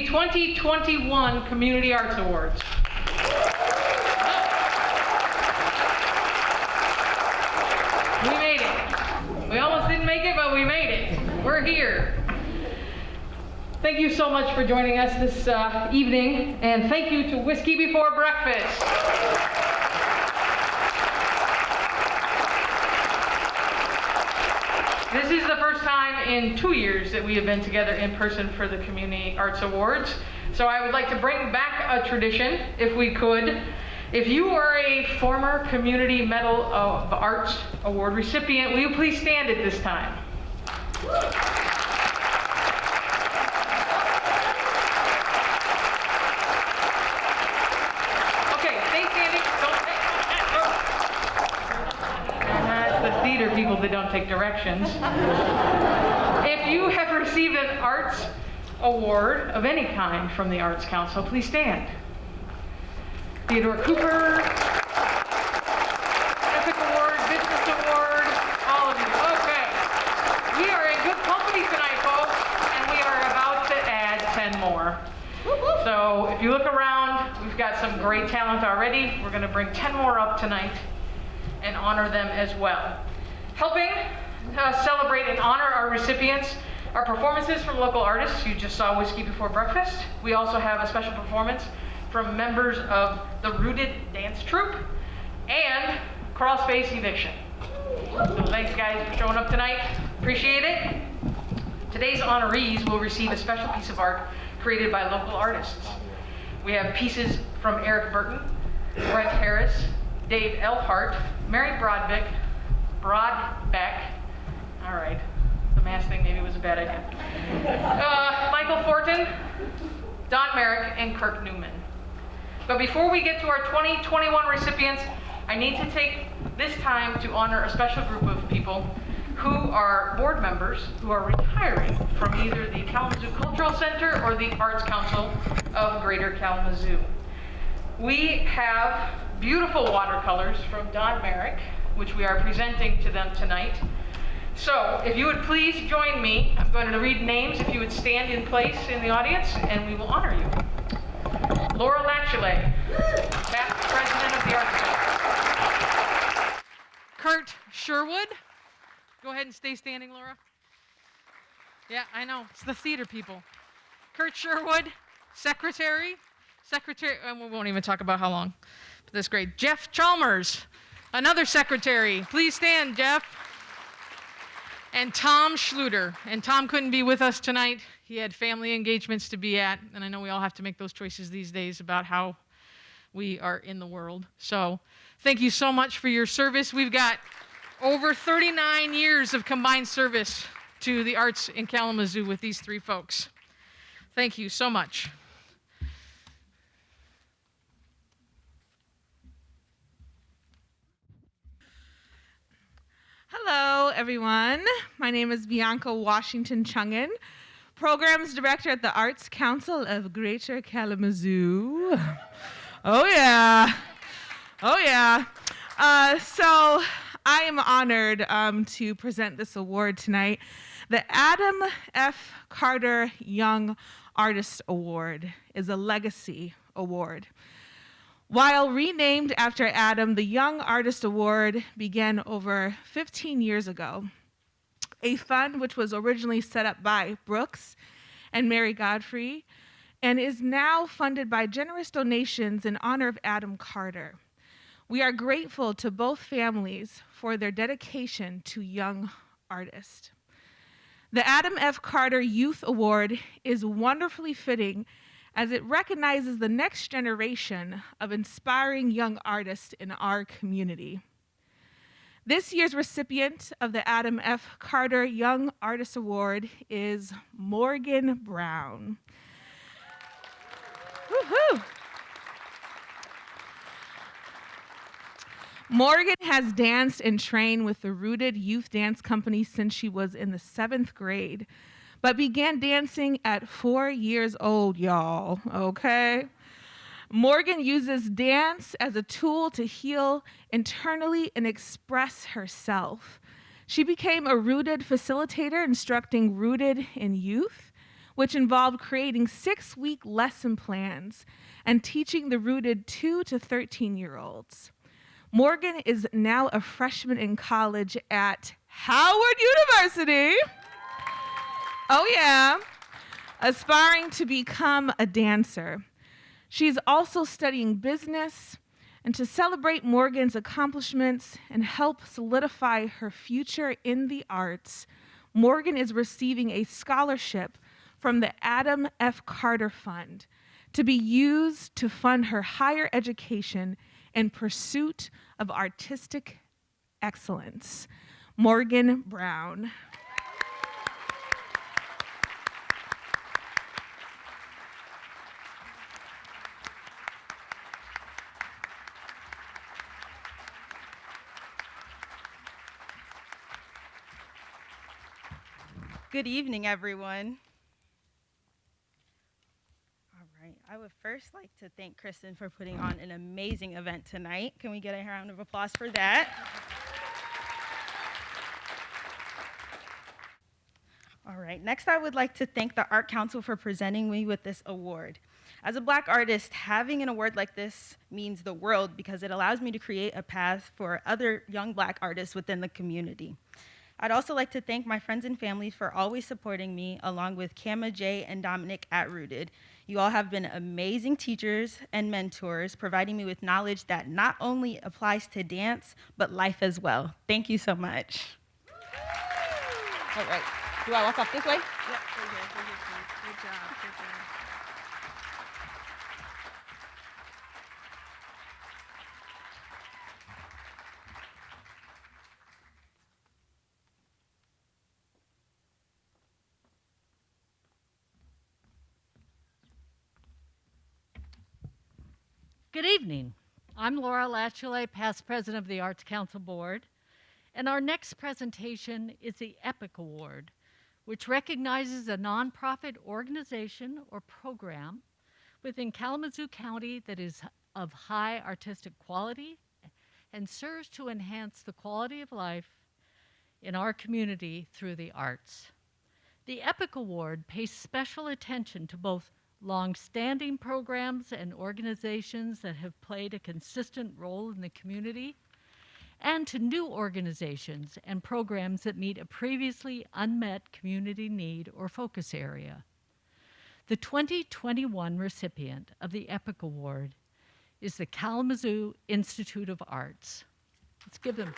2021 Community Arts Awards. We made it. We almost didn't make it, but we made it. We're here. Thank you so much for joining us this evening, and thank you to Whiskey Before Breakfast. This is the first time in 2 years that we have been together in person for the Community Arts Awards. So I would like to bring back a tradition, if we could. If you are a former Community Medal of Arts Award recipient, will you please stand at this time? Okay, stay standing. Don't take That's the theater people that don't take directions. If you have received an arts award of any kind from the Arts Council, please stand. Theodore Cooper, Epic Award, Business Award, all of you. Okay. We are in good company tonight, folks, and we are about to add 10 more. So if you look around, we've got some great talent already. We're going to bring 10 more up tonight and honor them as well. Helping celebrate and honor our recipients are performances from local artists. You just saw Whiskey Before Breakfast. We also have a special performance from members of the Rooted Dance Troupe and Crawl Space Eviction. So thanks guys for showing up tonight. Appreciate it. Today's honorees will receive a special piece of art created by local artists. We have pieces from Eric Burton, Brent Harris, Dave Elhart, Mary Broadbeck, all right, the mask thing maybe was a bad idea. Michael Fortin, Don Merrick, and Kirk Newman. But before we get to our 2021 recipients, I need to take this time to honor a special group of people who are board members who are retiring from either the Kalamazoo Cultural Center or the Arts Council of Greater Kalamazoo. We have beautiful watercolors from Don Merrick, which we are presenting to them tonight. So if you would please join me, I'm going to read names. If you would stand in place in the audience, and we will honor you. Laura Latchley, past president of the Arts Council. Kurt Sherwood. Go ahead and stay standing, Laura. Yeah, I know. It's the theater people. Kurt Sherwood, secretary. We won't even talk about how long. But that's great. Jeff Chalmers, another secretary. Please stand, Jeff. And Tom Schluter. And Tom couldn't be with us tonight. He had family engagements to be at, and I know we all have to make those choices these days about how we are in the world. So thank you so much for your service. We've got over 39 years of combined service to the arts in Kalamazoo with these three folks. Thank you so much. Hello, everyone. My name is Bianca Washington Chungin, Programs Director at the Arts Council of Greater Kalamazoo. Oh, yeah. So I am honored to present this award tonight, the Adam F. Carter Young Artist Award is a legacy award. While renamed after Adam, the Young Artist Award began over 15 years ago. A fund which was originally set up by Brooks and Mary Godfrey and is now funded by generous donations in honor of Adam Carter. We are grateful to both families for their dedication to young artists. The Adam F. Carter Youth Award is wonderfully fitting as it recognizes the next generation of inspiring young artists in our community. This year's recipient of the Adam F. Carter Young Artist Award is Morgan Brown. Woohoo! Morgan has danced and trained with the Rooted Youth Dance Company since she was in the 7th grade, but began dancing at 4 years old, y'all, okay? Morgan uses dance as a tool to heal internally and express herself. She became a Rooted facilitator, instructing Rooted in youth, which involved creating 6-week lesson plans and teaching the Rooted 2 to 13-year-olds. Morgan is now a freshman in college at Howard University. Oh yeah, aspiring to become a dancer. She's also studying business, and to celebrate Morgan's accomplishments and help solidify her future in the arts, Morgan is receiving a scholarship from the Adam F. Carter Fund to be used to fund her higher education in pursuit of artistic excellence. Morgan Brown. Good evening, everyone. All right, I would first like to thank Kristen for putting on an amazing event tonight. Can we get a round of applause for that? All right, next I would like to thank the Art Council for presenting me with this award. As a Black artist, having an award like this means the world because it allows me to create a path for other young Black artists within the community. I'd also like to thank my friends and family for always supporting me, along with Kama, Jay, and Dominic at Rooted. You all have been amazing teachers and mentors, providing me with knowledge that not only applies to dance, but life as well. Thank you so much. All right, do I walk off this way? Yep, good job, good job. Good evening. I'm Laura Latchley, past president of the Arts Council Board, and our next presentation is the EPIC Award, which recognizes a nonprofit organization or program within Kalamazoo County that is of high artistic quality and serves to enhance the quality of life in our community through the arts. The EPIC Award pays special attention to both long-standing programs and organizations that have played a consistent role in the community, and to new organizations and programs that meet a previously unmet community need or focus area. The 2021 recipient of the EPIC Award is the Kalamazoo Institute of Arts. Let's give them.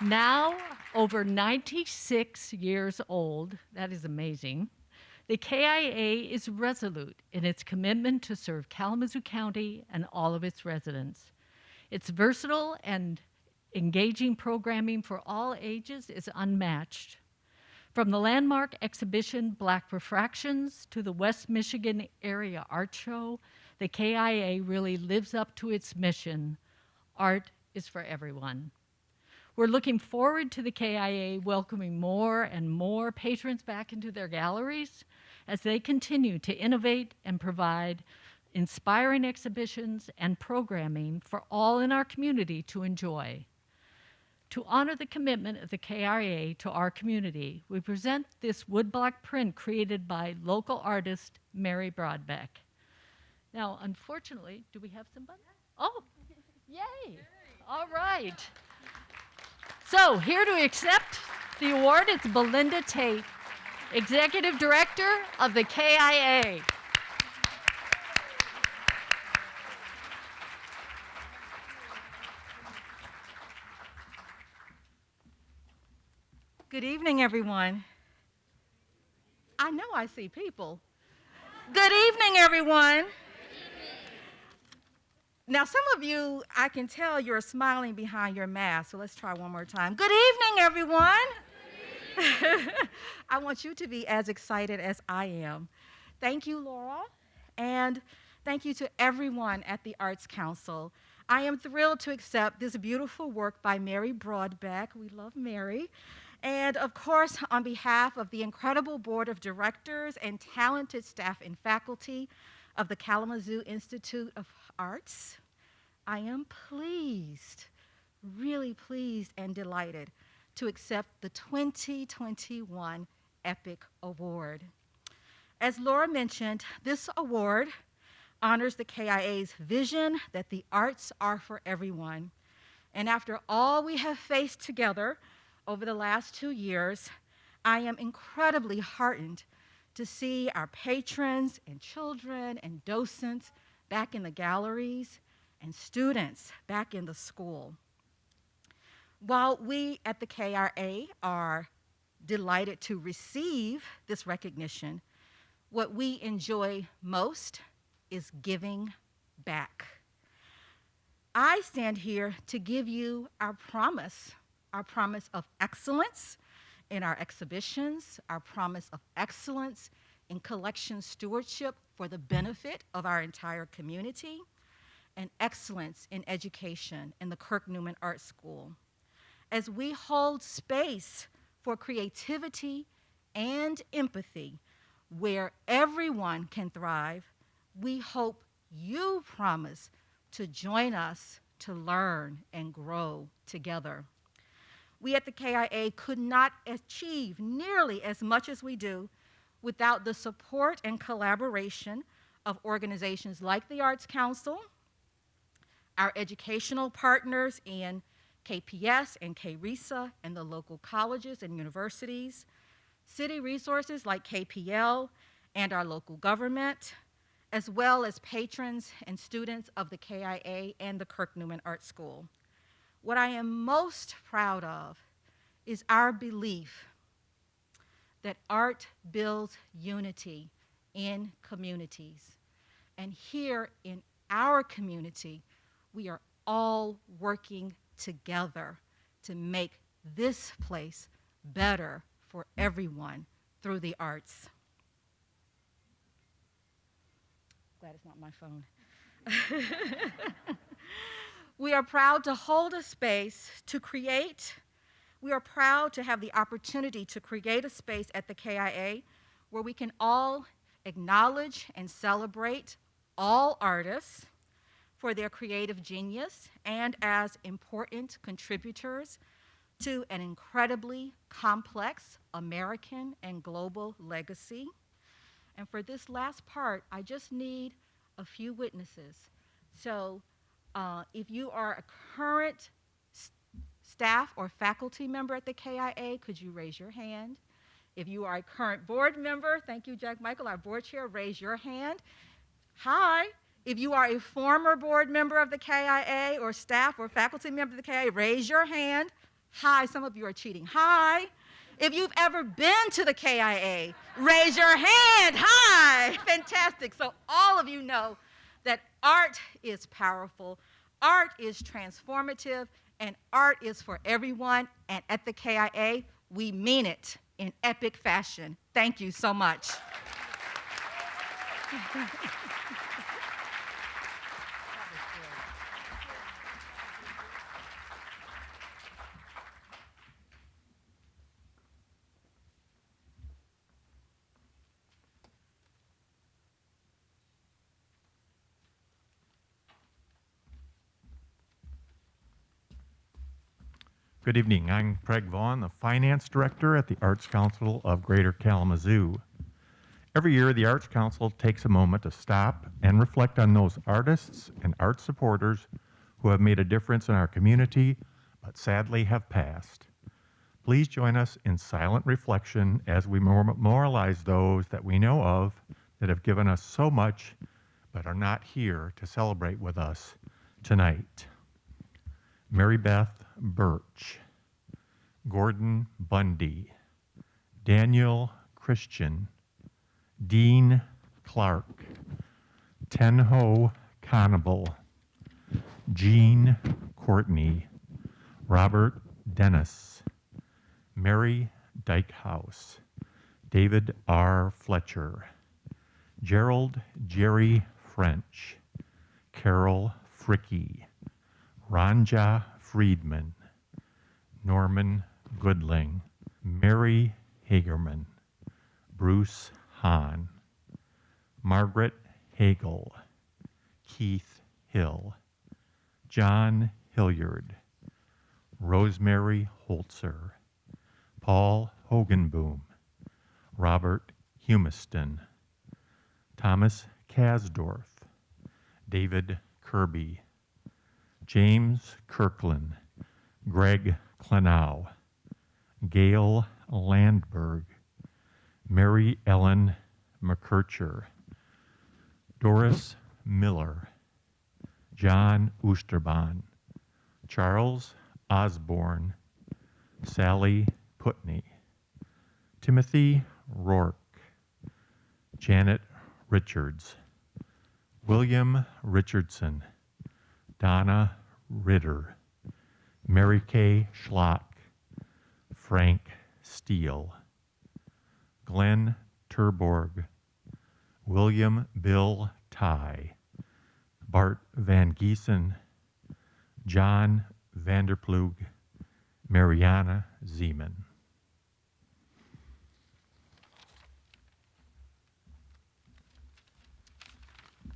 Now, over 96 years old, that is amazing, the KIA is resolute in its commitment to serve Kalamazoo County and all of its residents. Its versatile and engaging programming for all ages is unmatched. From the landmark exhibition Black Refractions to the West Michigan Area Art Show, the KIA really lives up to its mission. Art is for everyone. We're looking forward to the KIA welcoming more and more patrons back into their galleries as they continue to innovate and provide inspiring exhibitions and programming for all in our community to enjoy. To honor the commitment of the KIA to our community, we present this woodblock print created by local artist Mary Broadbeck. Now, unfortunately, do we have somebody? Oh, yay! All right. So here to accept the award is Belinda Tate, Executive Director of the KIA. Good evening, everyone. I know I see people. Good evening, everyone. Now, some of you, I can tell you're smiling behind your mask, so let's try one more time. Good evening, everyone. Good evening. I want you to be as excited as I am. Thank you, Laura, and thank you to everyone at the Arts Council. I am thrilled to accept this beautiful work by Mary Broadbeck. We love Mary. And of course, on behalf of the incredible board of directors and talented staff and faculty of the Kalamazoo Institute of Arts, I am pleased, really pleased and delighted to accept the 2021 EPIC Award. As Laura mentioned, this award honors the KIA's vision that the arts are for everyone. And after all we have faced together over the last 2 years, I am incredibly heartened to see our patrons and children and docents back in the galleries and students back in the school. While we at the KRA are delighted to receive this recognition, what we enjoy most is giving back. I stand here to give you our promise of excellence in our exhibitions, our promise of excellence in collection stewardship for the benefit of our entire community, and excellence in education in the Kirk Newman Art School. As we hold space for creativity and empathy where everyone can thrive, we hope you promise to join us to learn and grow together. We at the KIA could not achieve nearly as much as we do without the support and collaboration of organizations like the Arts Council, our educational partners in KPS and KRESA and the local colleges and universities, city resources like KPL and our local government, as well as patrons and students of the KIA and the Kirk Newman Art School. What I am most proud of is our belief that art builds unity in communities. And here in our community, we are all working together to make this place better for everyone through the arts. Glad it's not my phone. We are proud to hold a space to create. We are proud to have the opportunity to create a space at the KIA where we can all acknowledge and celebrate all artists for their creative genius and as important contributors to an incredibly complex American and global legacy. And for this last part, I just need a few witnesses. So if you are a current staff or faculty member at the KIA, could you raise your hand? If you are a current board member, thank you, Jack Michael, our board chair, raise your hand. Hi. If you are a former board member of the KIA or staff or faculty member of the KIA, raise your hand. Hi, some of you are cheating. Hi. If you've ever been to the KIA, raise your hand. Hi. Fantastic. So all of you know that art is powerful, art is transformative, and art is for everyone. And at the KIA, we mean it in epic fashion. Thank you so much. Good evening. I'm Craig Vaughn, the Finance Director at the Arts Council of Greater Kalamazoo. Every year, the Arts Council takes a moment to stop and reflect on those artists and art supporters who have made a difference in our community, but sadly have passed. Please join us in silent reflection as we memorialize those that we know of that have given us so much, but are not here to celebrate with us tonight. Mary Beth Birch, Gordon Bundy, Daniel Christian, Dean Clark, Tenho Conable, Jean Courtney, Robert Dennis, Mary Dykehouse, David R. Fletcher, Gerald Jerry French, Carol Fricky, Ranja Friedman, Norman Goodling, Mary Hagerman, Bruce Hahn, Margaret Hagel, Keith Hill, John Hilliard, Rosemary Holzer, Paul Hogenboom, Robert Humiston, Thomas Kasdorf, David Kirby, James Kirkland, Greg Klenow, Gail Landberg, Mary Ellen McKercher, Doris Miller, John Oosterbahn, Charles Osborne, Sally Putney, Timothy Rourke, Janet Richards, William Richardson, Donna Ritter, Mary Kay Schlock, Frank Steele, Glenn Terborg, William Bill Ty, Bart Van Giesen, John Vanderplug, Mariana Zeman.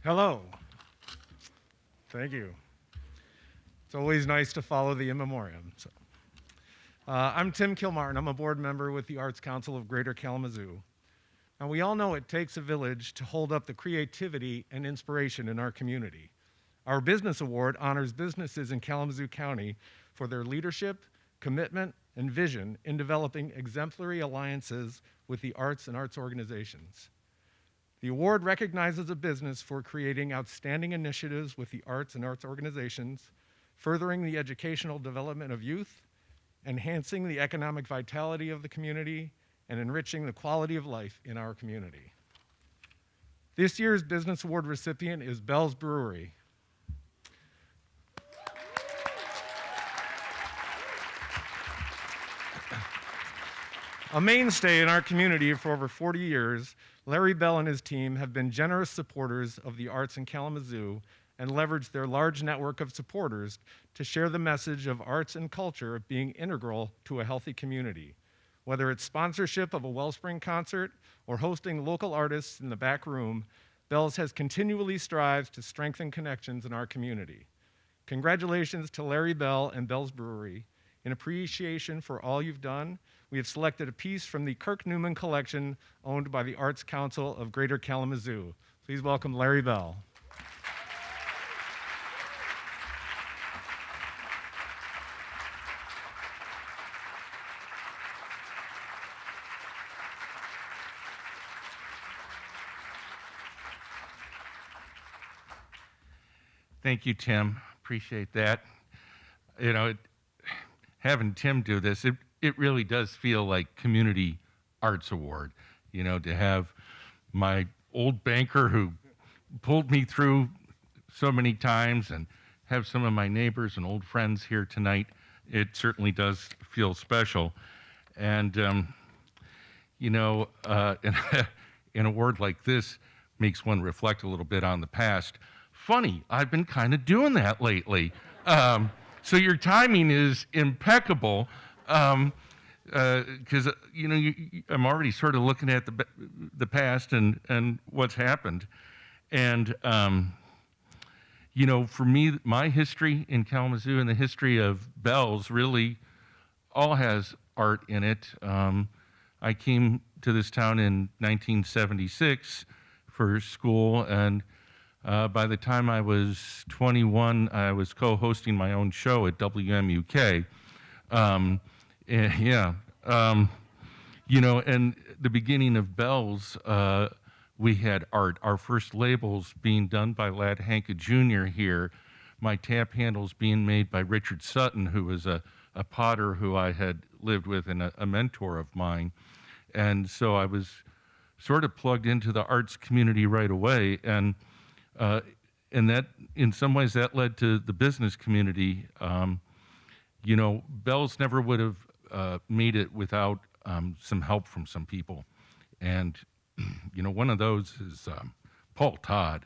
Hello. Thank you. It's always nice to follow the in memoriam. I'm Tim Kilmartin. I'm a board member with the Arts Council of Greater Kalamazoo. And we all know it takes a village to hold up the creativity and inspiration in our community. Our Business Award honors businesses in Kalamazoo County for their leadership, commitment, and vision in developing exemplary alliances with the arts and arts organizations. The award recognizes a business for creating outstanding initiatives with the arts and arts organizations, furthering the educational development of youth, enhancing the economic vitality of the community, and enriching the quality of life in our community. This year's Business Award recipient is Bell's Brewery. A mainstay in our community for over 40 years, Larry Bell and his team have been generous supporters of the arts in Kalamazoo and leveraged their large network of supporters to share the message of arts and culture being integral to a healthy community. Whether it's sponsorship of a Wellspring concert or hosting local artists in the back room, Bell's has continually strived to strengthen connections in our community. Congratulations to Larry Bell and Bell's Brewery. In appreciation for all you've done, we have selected a piece from the Kirk Newman collection owned by the Arts Council of Greater Kalamazoo. Please welcome Larry Bell. Thank you, Tim. Appreciate that. You know, having Tim do this, it really does feel like Community Arts Award, you know, to have my old banker who pulled me through so many times and have some of my neighbors and old friends here tonight. It certainly does feel special. And, you know, an award like this makes one reflect a little bit on the past. Funny, I've been kind of doing that lately. So your timing is impeccable, because you know I'm already sort of looking at the past and what's happened, and you know, for me, my history in Kalamazoo and the history of Bell's really all has art in it. I came to this town in 1976 for school, and by the time I was 21, I was co-hosting my own show at WMUK. You know, and the beginning of Bell's, we had art. Our first labels being done by Lad Hanka Jr. here. My tap handles being made by Richard Sutton, who was a potter who I had lived with and a mentor of mine. And so I was sort of plugged into the arts community right away. And that, in some ways, that led to the business community. You know, Bell's never would have made it without some help from some people. And, you know, one of those is Paul Todd.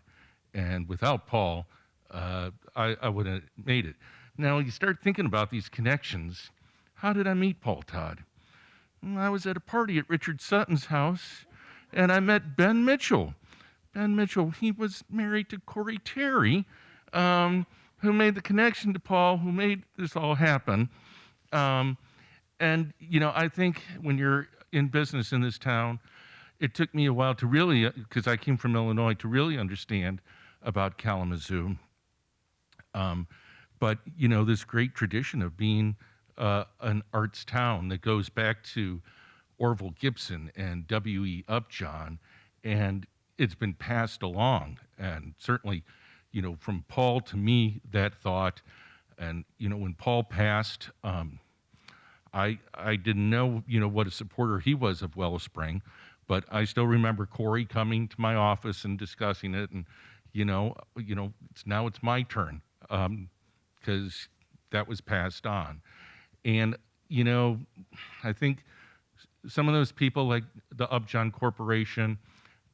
And without Paul, I wouldn't have made it. Now, you start thinking about these connections. How did I meet Paul Todd? I was at a party at Richard Sutton's house, and I met Ben Mitchell. Ben Mitchell, he was married to Corey Terry, who made the connection to Paul, who made this all happen. And, I think when you're in business in this town, it took me a while to really, because I came from Illinois, to really understand about Kalamazoo. But, this great tradition of being an arts town that goes back to Orville Gibson and W.E. Upjohn, and it's been passed along. And certainly, from Paul to me, that thought, and, when Paul passed, I didn't know, what a supporter he was of Wellspring, but I still remember Corey coming to my office and discussing it, and, it's my turn, because that was passed on. And, I think some of those people, like the Upjohn Corporation,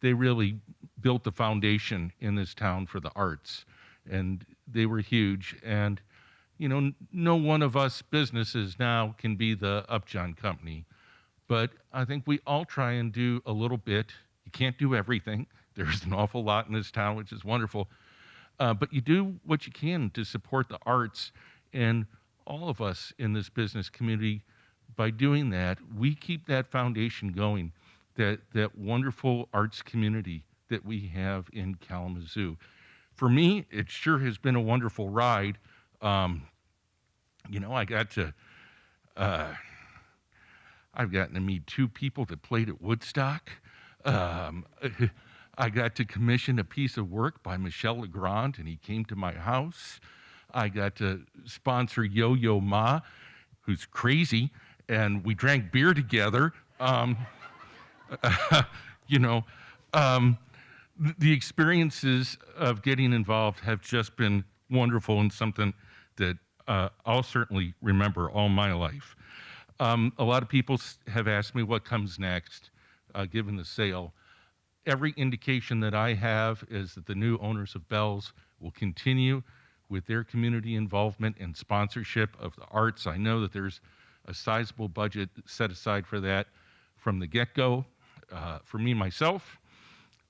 they really built the foundation in this town for the arts, and they were huge. And, no one of us businesses now can be the Upjohn Company, but I think we all try and do a little bit. You can't do everything. There's an awful lot in this town, which is wonderful. But you do what you can to support the arts, and all of us in this business community, by doing that, we keep that foundation going, that wonderful arts community that we have in Kalamazoo. For me, it sure has been a wonderful ride. I got to, I've gotten to meet two people that played at Woodstock. I got to commission a piece of work by Michel Legrand, and he came to my house. I got to sponsor Yo-Yo Ma, who's crazy, and we drank beer together. The experiences of getting involved have just been wonderful, and something that I'll certainly remember all my life. A lot of people have asked me what comes next, given the sale. Every indication that I have is that the new owners of Bell's will continue with their community involvement and sponsorship of the arts. I know that there's a sizable budget set aside for that from the get-go. For me, myself,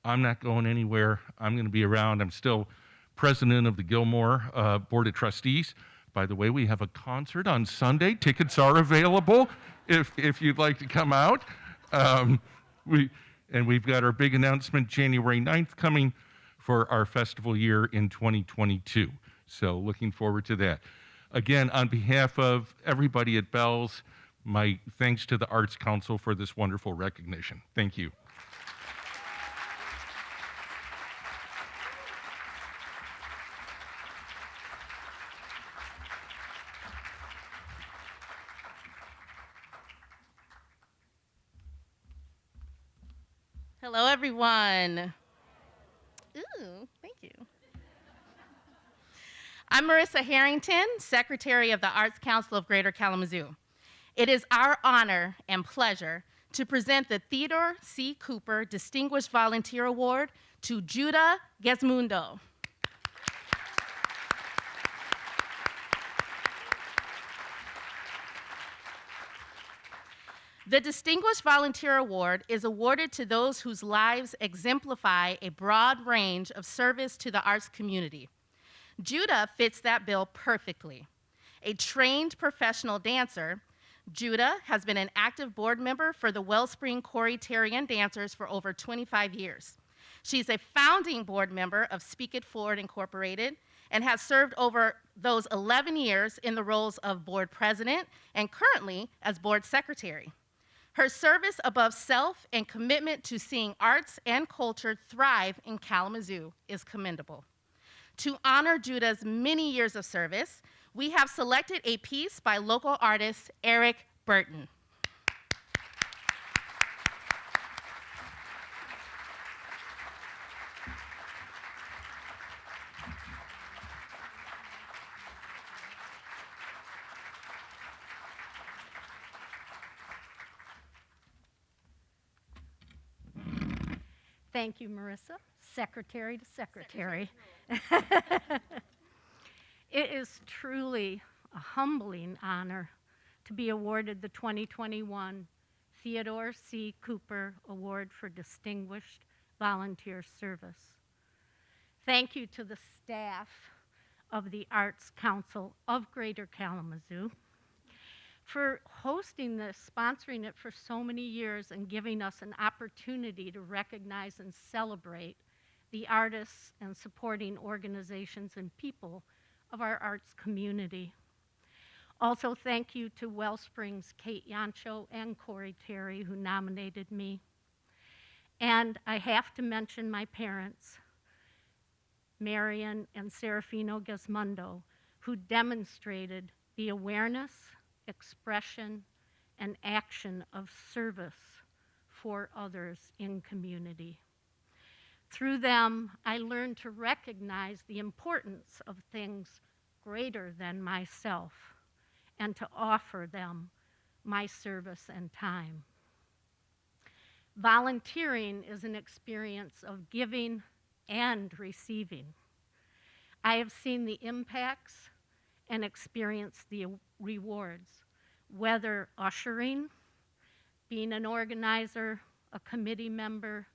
I'm not going anywhere. I'm going to be around. I'm still president of the Gilmore Board of Trustees. By the way, we have a concert on Sunday. Tickets are available if you'd like to come out. We've got our big announcement January 9th coming for our festival year in 2022. So looking forward to that. Again, on behalf of everybody at Bell's, my thanks to the Arts Council for this wonderful recognition. Thank you. Hello, everyone. Ooh, thank you. I'm Marissa Harrington, Secretary of the Arts Council of Greater Kalamazoo. It is our honor and pleasure to present the Theodore C. Cooper Distinguished Volunteer Award to Judah Gesmundo. The Distinguished Volunteer Award is awarded to those whose lives exemplify a broad range of service to the arts community. Judah fits that bill perfectly. A trained professional dancer, Judah has been an active board member for the Wellspring Choritarian Dancers for over 25 years. She's a founding board member of Speak It Forward Incorporated and has served over those 11 years in the roles of board president and currently as board secretary. Her service above self and commitment to seeing arts and culture thrive in Kalamazoo is commendable. To honor Judah's many years of service, we have selected a piece by local artist Eric Burton. Thank you, Marissa, secretary to secretary. It is truly a humbling honor to be awarded the 2021 Theodore C. Cooper Award for Distinguished Volunteer Service. Thank you to the staff of the Arts Council of Greater Kalamazoo for hosting this, sponsoring it for so many years, and giving us an opportunity to recognize and celebrate the artists and supporting organizations and people of our arts community. Also, thank you to Wellspring's Kate Yancho and Corey Terry, who nominated me. And I have to mention my parents, Marion and Serafino Gesmundo, who demonstrated the awareness, expression, and action of service for others in community. Through them, I learned to recognize the importance of things greater than myself and to offer them my service and time. Volunteering is an experience of giving and receiving. I have seen the impacts and experienced the rewards, whether ushering, being an organizer, a committee member,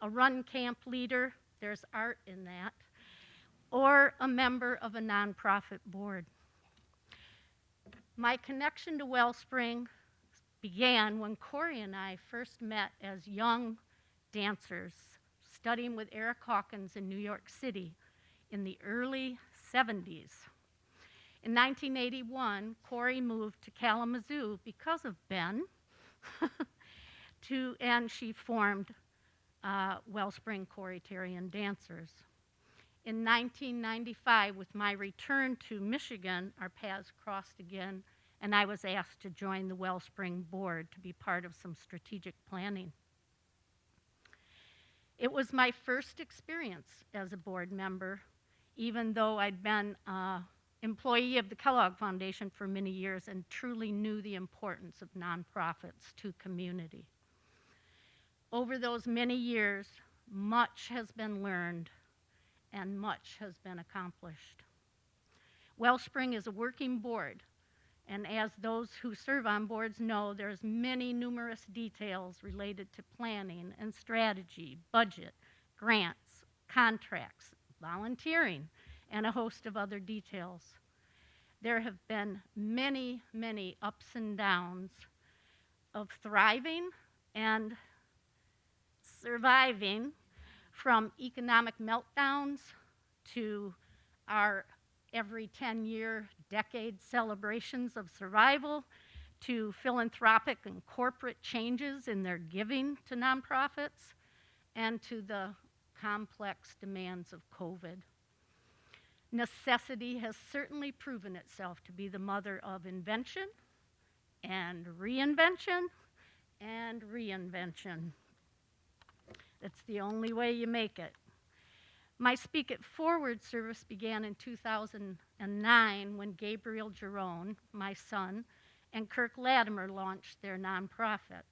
a run camp leader, there's art in that, or a member of a nonprofit board. My connection to Wellspring began when Corey and I first met as young dancers studying with Eric Hawkins in New York City in the early 70s. In 1981, Corey moved to Kalamazoo because of Ben, and she formed Wellspring Corey Terry and Dancers. In 1995, with my return to Michigan, our paths crossed again, and I was asked to join the Wellspring board to be part of some strategic planning. It was my first experience as a board member, even though I'd been an employee of the Kellogg Foundation for many years and truly knew the importance of nonprofits to community. Over those many years, much has been learned and much has been accomplished. Wellspring is a working board, and as those who serve on boards know, there's many numerous details related to planning and strategy, budget, grants, contracts, volunteering, and a host of other details. There have been many, many ups and downs of thriving and surviving, from economic meltdowns to our every 10-year decade celebrations of survival, to philanthropic and corporate changes in their giving to nonprofits, and to the complex demands of COVID. Necessity has certainly proven itself to be the mother of invention and reinvention and reinvention. That's the only way you make it. My Speak It Forward service began in 2009 when Gabriel Jerome, my son, and Kirk Latimer launched their nonprofit.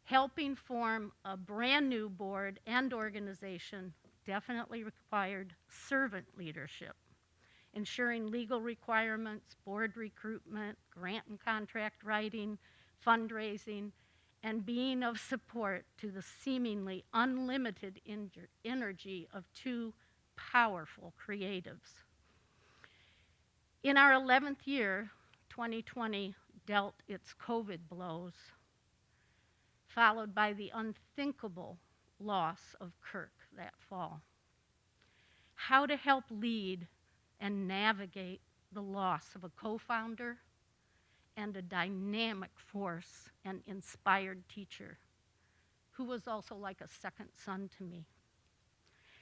Helping form a brand new board and organization definitely required servant leadership, ensuring legal requirements, board recruitment, grant and contract writing, fundraising, and being of support to the seemingly unlimited energy of two powerful creatives. In our 11th year, 2020 dealt its COVID blows, followed by the unthinkable loss of Kirk that fall. How to help lead and navigate the loss of a co-founder and a dynamic force and inspired teacher who was also like a second son to me.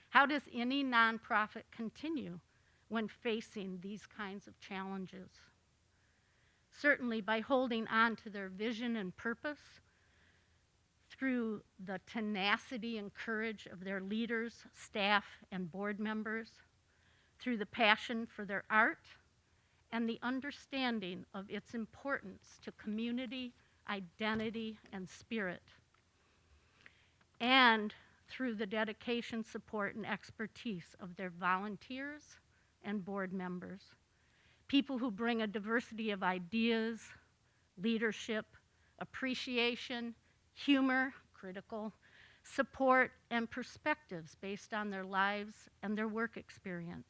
How does any nonprofit continue when facing these kinds of challenges? Certainly by holding on to their vision and purpose through the tenacity and courage of their leaders, staff, and board members, through the passion for their art, and the understanding of its importance to community, identity, and spirit, and through the dedication, support, and expertise of their volunteers and board members, people who bring a diversity of ideas, leadership, appreciation, humor, critical, support, and perspectives based on their lives and their work experience.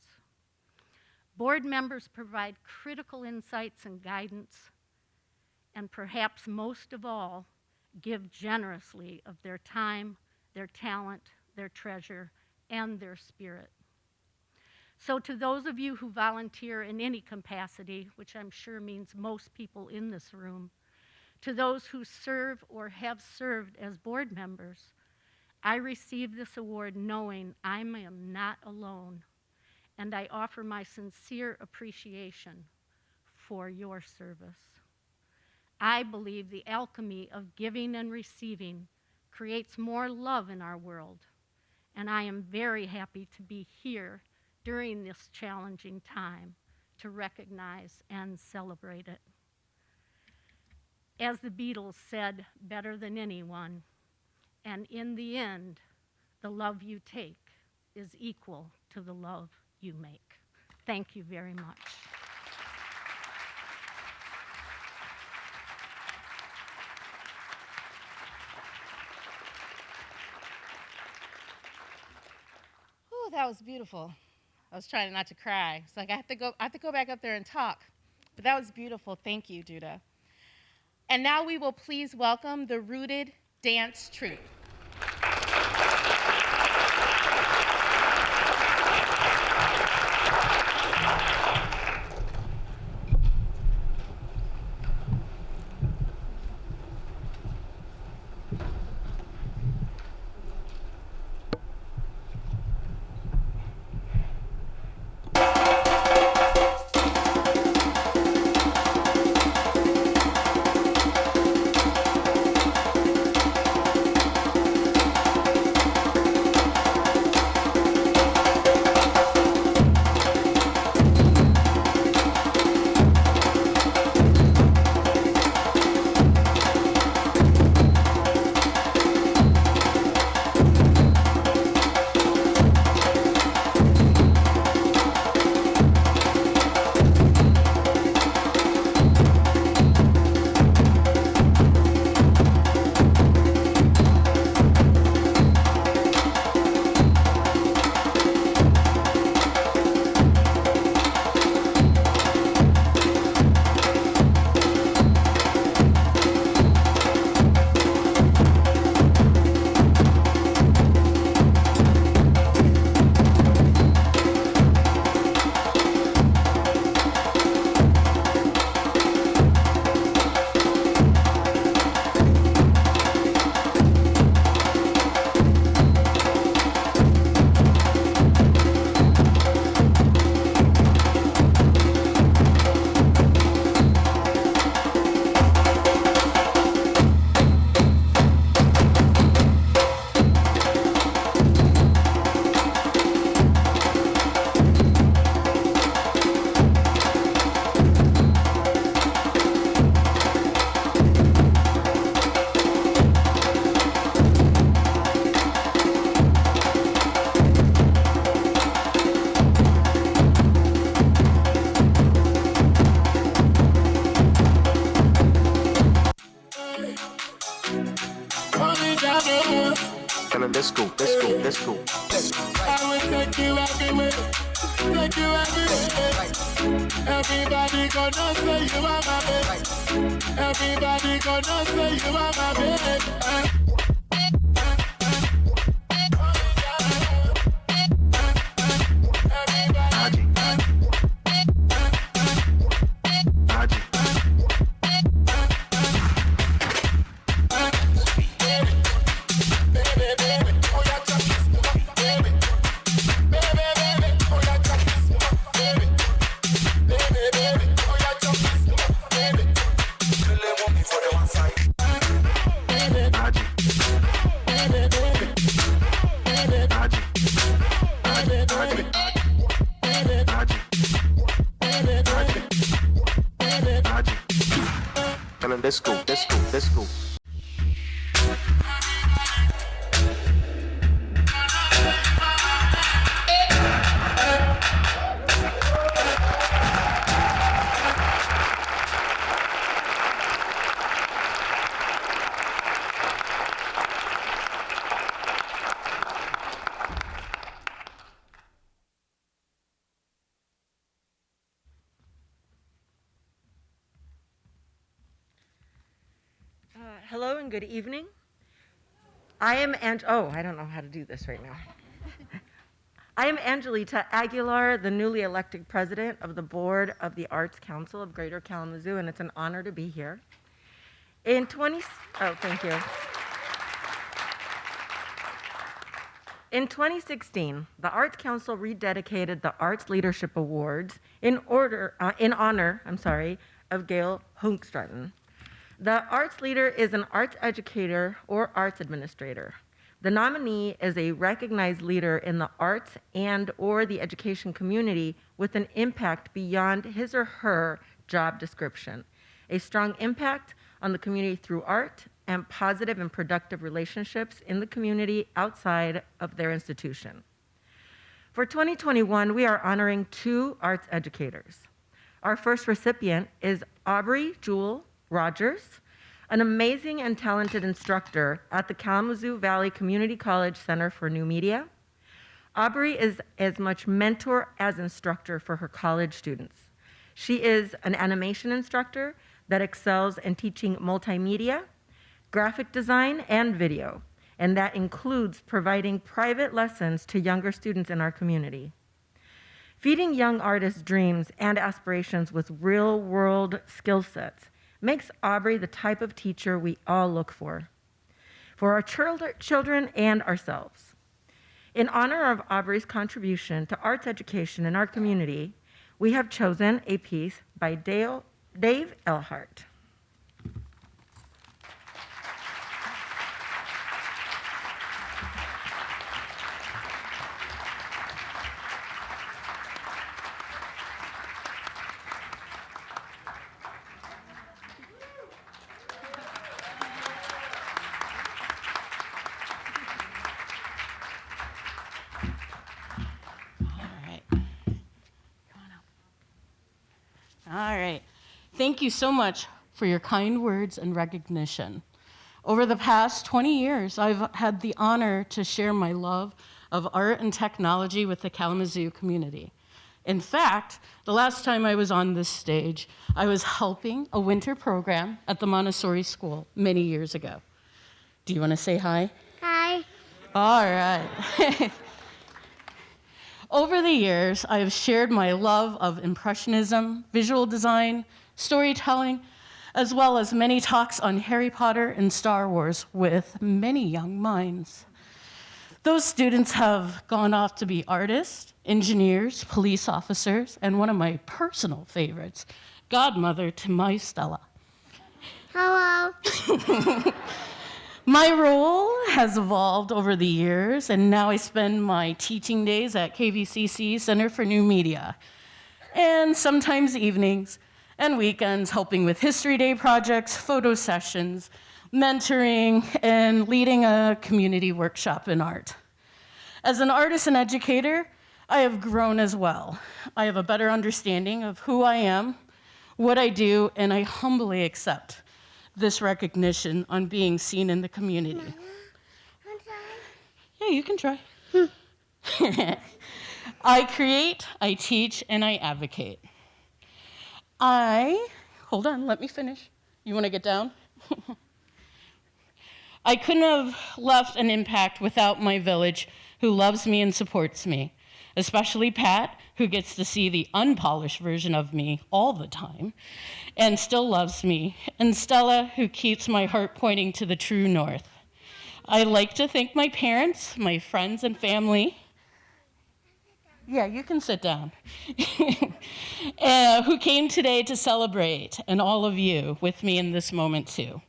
Board members provide critical insights and guidance, and perhaps most of all, give generously of their time, their talent, their treasure, and their spirit. So to those of you who volunteer in any capacity, which I'm sure means most people in this room, to those who serve or have served as board members, I receive this award knowing I am not alone, and I offer my sincere appreciation for your service. I believe the alchemy of giving and receiving creates more love in our world, and I am very happy to be here during this challenging time to recognize and celebrate it. As the Beatles said better than anyone, and in the end, the love you take is equal to the love you make. Thank you very much. Ooh, that was beautiful. I was trying not to cry. It's like I have to go back up there and talk. But that was beautiful. Thank you, Judah. And now we will please welcome the Rooted Dance Troupe. Let's go. I will take you everywhere. Take you everywhere. Everybody gonna say you are my babe. Everybody gonna say you are my babe. Let's go. Hello and good evening. I am I don't know how to do this right now. I am Angelita Aguilar, the newly elected president of the Board of the Arts Council of Greater Kalamazoo, and it's an honor to be here. Thank you. In 2016, the Arts Council rededicated the Arts Leadership Awards in honor of Gail Hunkstratton. The arts leader is an arts educator or arts administrator. The nominee is a recognized leader in the arts and or the education community with an impact beyond his or her job description, a strong impact on the community through art and positive and productive relationships in the community outside of their institution. For 2021, we are honoring 2 arts educators. Our first recipient is Aubrey Jewel Rogers, an amazing and talented instructor at the Kalamazoo Valley Community College Center for New Media. Aubrey is as much mentor as instructor for her college students. She is an animation instructor that excels in teaching multimedia, graphic design, and video, and that includes providing private lessons to younger students in our community. Feeding young artists' dreams and aspirations with real-world skill sets makes Aubrey the type of teacher we all look for our children and ourselves. In honor of Aubrey's contribution to arts education in our community, we have chosen a piece by Dave Elhart. All right. Thank you so much for your kind words and recognition. Over the past 20 years, I've had the honor to share my love of art and technology with the Kalamazoo community. In fact, the last time I was on this stage, I was helping a winter program at the Montessori school many years ago. Do you want to say hi? Hi. All right. Over the years, I have shared my love of Impressionism, visual design, storytelling, as well as many talks on Harry Potter and Star Wars with many young minds. Those students have gone off to be artists, engineers, police officers, and one of my personal favorites, godmother to my Stella. Hello. My role has evolved over the years, and now I spend my teaching days at KVCC Center for New Media, and sometimes evenings and weekends helping with History Day projects, photo sessions, mentoring, and leading a community workshop in art. As an artist and educator, I have grown as well. I have a better understanding of who I am, what I do, and I humbly accept this recognition on being seen in the community. Yeah, you can try. I create, I teach, and I advocate. Hold on, let me finish. You want to get down? I couldn't have left an impact without my village, who loves me and supports me, especially Pat, who gets to see the unpolished version of me all the time and still loves me, and Stella, who keeps my heart pointing to the true north. I like to thank my parents, my friends and family. Yeah, you can sit down. Who came today to celebrate, and all of you with me in this moment too.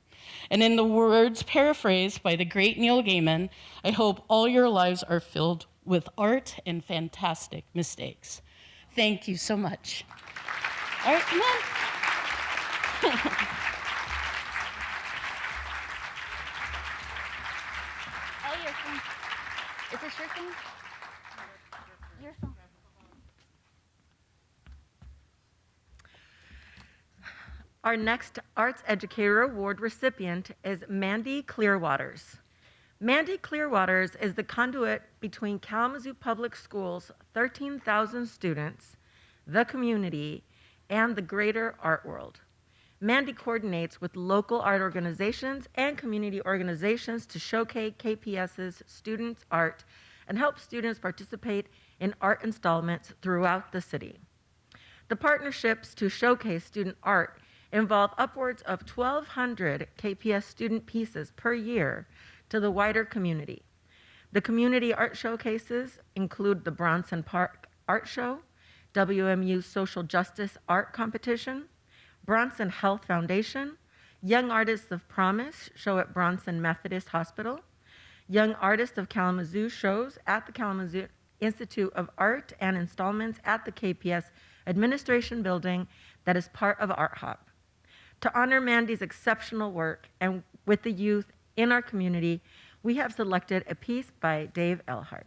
And in the words paraphrased by the great Neil Gaiman, I hope all your lives are filled with art and fantastic mistakes. Thank you so much. All right, come on. Oh, your phone. Is this your phone? Your phone. Our next Arts Educator Award recipient is Mandy Clearwaters. Mandy Clearwaters is the conduit between Kalamazoo Public Schools' 13,000 students, the community, and the greater art world. Mandy coordinates with local art organizations and community organizations to showcase KPS's students' art and help students participate in art installments throughout the city. The partnerships to showcase student art involve upwards of 1,200 KPS student pieces per year to the wider community. The community art showcases include the Bronson Park Art Show, WMU's Social Justice Art Competition, Bronson Health Foundation, Young Artists of Promise show at Bronson Methodist Hospital, Young Artists of Kalamazoo shows at the Kalamazoo Institute of Art, and installments at the KPS Administration Building that is part of Art Hop. To honor Mandy's exceptional work and with the youth in our community, we have selected a piece by Dave Elhart.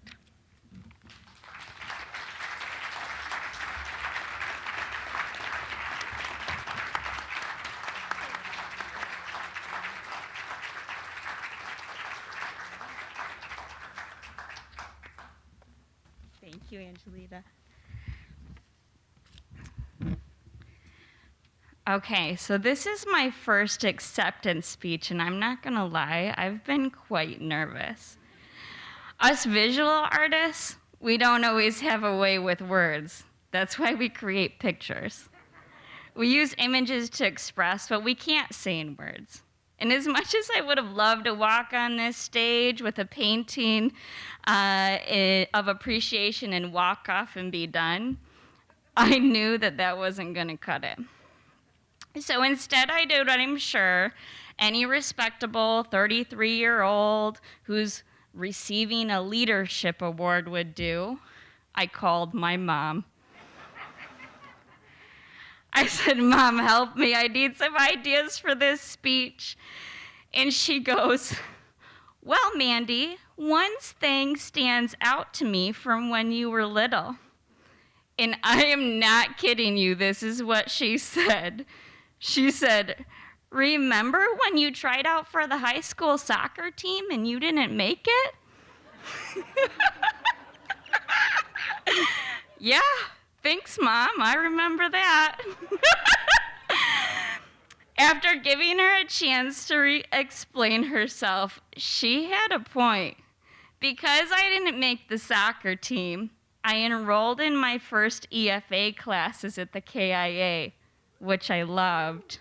Thank you, Angelita. Okay, so this is my first acceptance speech, and I'm not gonna lie, I've been quite nervous. Us visual artists, we don't always have a way with words. That's why we create pictures. We use images to express what we can't say in words. And as much as I would have loved to walk on this stage with a painting of appreciation and walk off and be done, I knew that that wasn't gonna cut it. So instead I did what I'm sure any respectable 33-year-old who's receiving a leadership award would do. I called my mom. I said, "Mom, help me, I need some ideas for this speech." And she goes, "Well, Mandy, one thing stands out to me from when you were little." And I am not kidding you, this is what she said. She said, "Remember when you tried out for the high school soccer team and you didn't make it?" Yeah, thanks, Mom, I remember that. After giving her a chance to explain herself, she had a point. Because I didn't make the soccer team, I enrolled in my first EFA classes at the KIA, which I loved.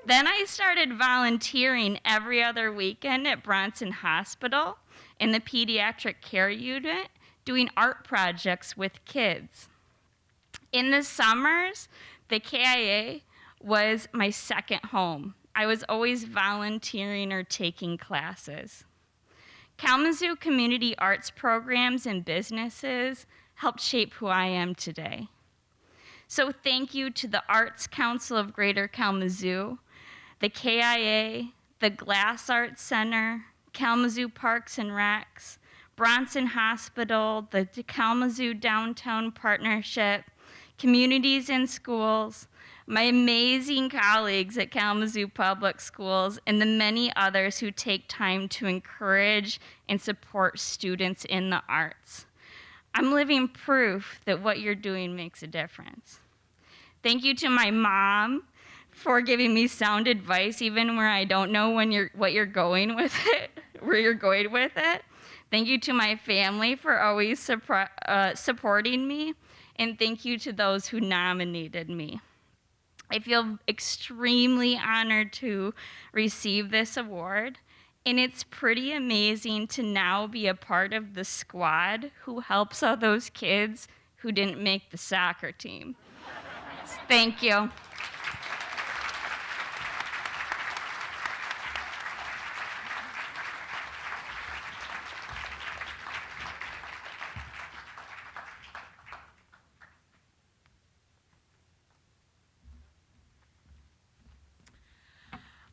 Then I started volunteering every other weekend at Bronson Hospital in the pediatric care unit, doing art projects with kids. In the summers, the KIA was my second home. I was always volunteering or taking classes. Kalamazoo community arts programs and businesses helped shape who I am today. So thank you to the Arts Council of Greater Kalamazoo, the KIA, the Glass Arts Center, Kalamazoo Parks and Recs, Bronson Hospital, the Kalamazoo Downtown Partnership, communities and schools, my amazing colleagues at Kalamazoo Public Schools, and the many others who take time to encourage and support students in the arts. I'm living proof that what you're doing makes a difference. Thank you to my mom for giving me sound advice even where I don't know what you're going with it, where you're going with it. Thank you to my family for always supporting me, and thank you to those who nominated me. I feel extremely honored to receive this award, and it's pretty amazing to now be a part of the squad who helps all those kids who didn't make the soccer team. Thank you.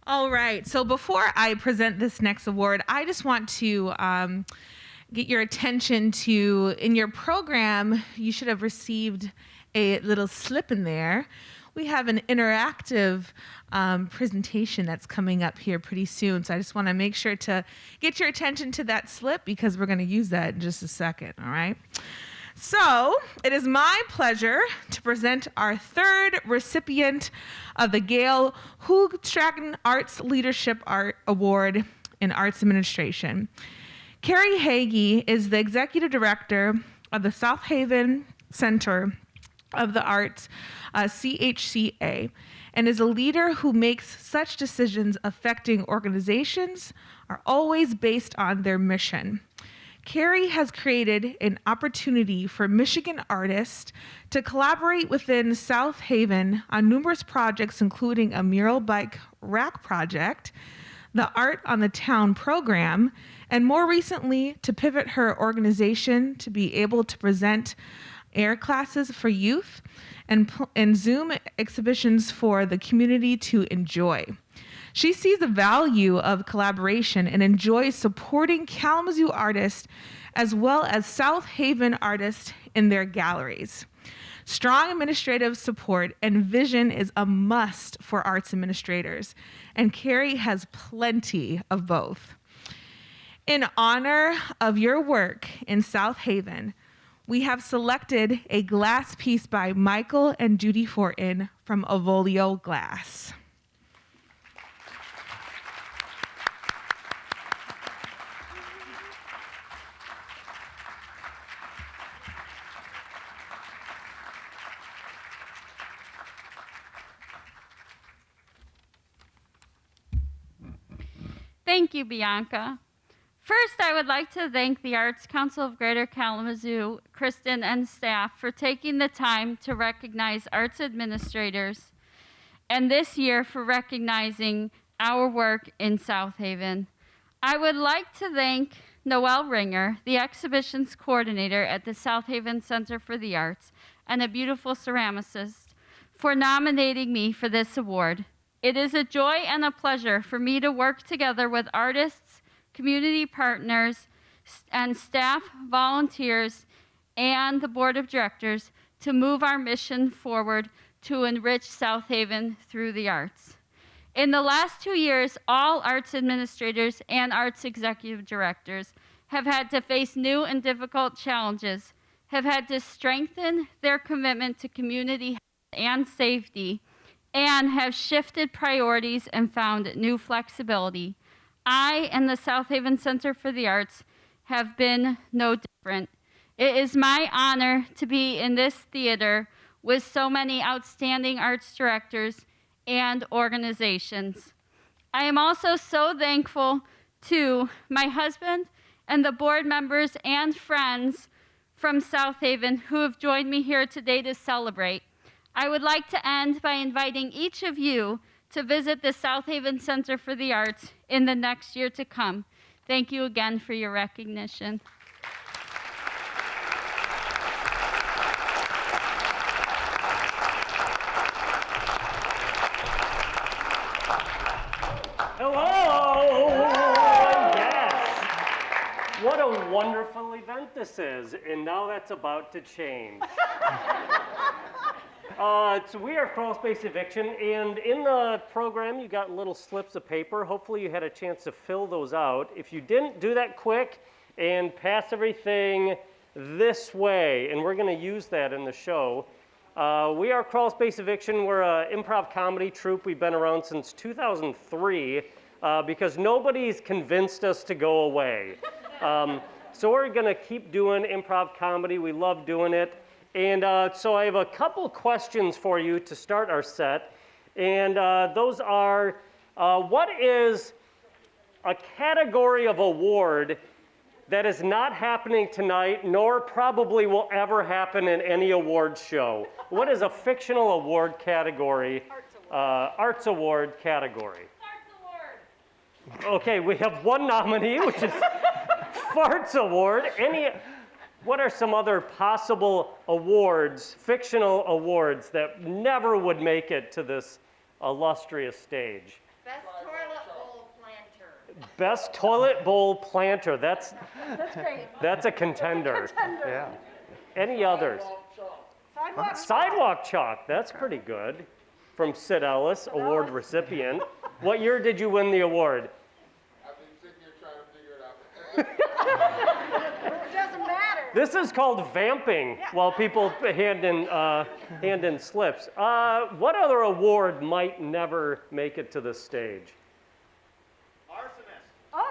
All right, so before I present this next award, I just want to get your attention to, in your program, you should have received a little slip in there. We have an interactive presentation that's coming up here pretty soon, so I just want to make sure to get your attention to that slip because we're going to use that in just a second, all right? So it is my pleasure to present our third recipient of the Gail Hoogstraten Arts Leadership Award in Arts Administration. Carrie Hagee is the Executive Director of the South Haven Center of the Arts, CHCA, and is a leader who makes such decisions affecting organizations are always based on their mission. Carrie has created an opportunity for Michigan artists to collaborate within South Haven on numerous projects, including a mural bike rack project, the Art on the Town program, and more recently to pivot her organization to be able to present air classes for youth and Zoom exhibitions for the community to enjoy. She sees the value of collaboration and enjoys supporting Kalamazoo artists as well as South Haven artists in their galleries. Strong administrative support and vision is a must for arts administrators, and Carrie has plenty of both. In honor of your work in South Haven, we have selected a glass piece by Michael and Judy Fortin from Avolio Glass. Thank you, Bianca. First, I would like to thank the Arts Council of Greater Kalamazoo, Kristen, and staff for taking the time to recognize arts administrators, and this year for recognizing our work in South Haven. I would like to thank Noelle Ringer, the exhibitions coordinator at the South Haven Center for the Arts, and a beautiful ceramicist, for nominating me for this award. It is a joy and a pleasure for me to work together with artists, community partners, and staff, volunteers, and the board of directors to move our mission forward to enrich South Haven through the arts. In the last 2 years, all arts administrators and arts executive directors have had to face new and difficult challenges, have had to strengthen their commitment to community health and safety, and have shifted priorities and found new flexibility. I and the South Haven Center for the Arts have been no different. It is my honor to be in this theater with so many outstanding arts directors and organizations. I am also so thankful to my husband and the board members and friends from South Haven who have joined me here today to celebrate. I would like to end by inviting each of you to visit the South Haven Center for the Arts in the next year to come. Thank you again for your recognition. Hello! Yes! What a wonderful event this is, and now that's about to change. So we are Crawl Space Eviction, and in the program you got little slips of paper. Hopefully you had a chance to fill those out. If you didn't, do that quick and pass everything this way, and we're going to use that in the show. We are Crawl Space Eviction. We're an improv comedy troupe. We've been around since 2003 because nobody's convinced us to go away. So we're going to keep doing improv comedy. We love doing it. And so I have a couple questions for you to start our set. And those are, what is a category of award that is not happening tonight, nor probably will ever happen in any awards show? What is a fictional award category? Arts award category. Farts award. Okay, we have one nominee, which is Farts Award. What are some other possible awards, fictional awards, that never would make it to this illustrious stage? Best toilet bowl planter. Best toilet bowl planter. That's great. That's a contender. Yeah. Any others? Sidewalk chalk. That's pretty good. From Sid Ellis, award recipient. What year did you win the award? I've been sitting here trying to figure it out. It doesn't matter. This is called vamping while people hand in slips. What other award might never make it to the stage?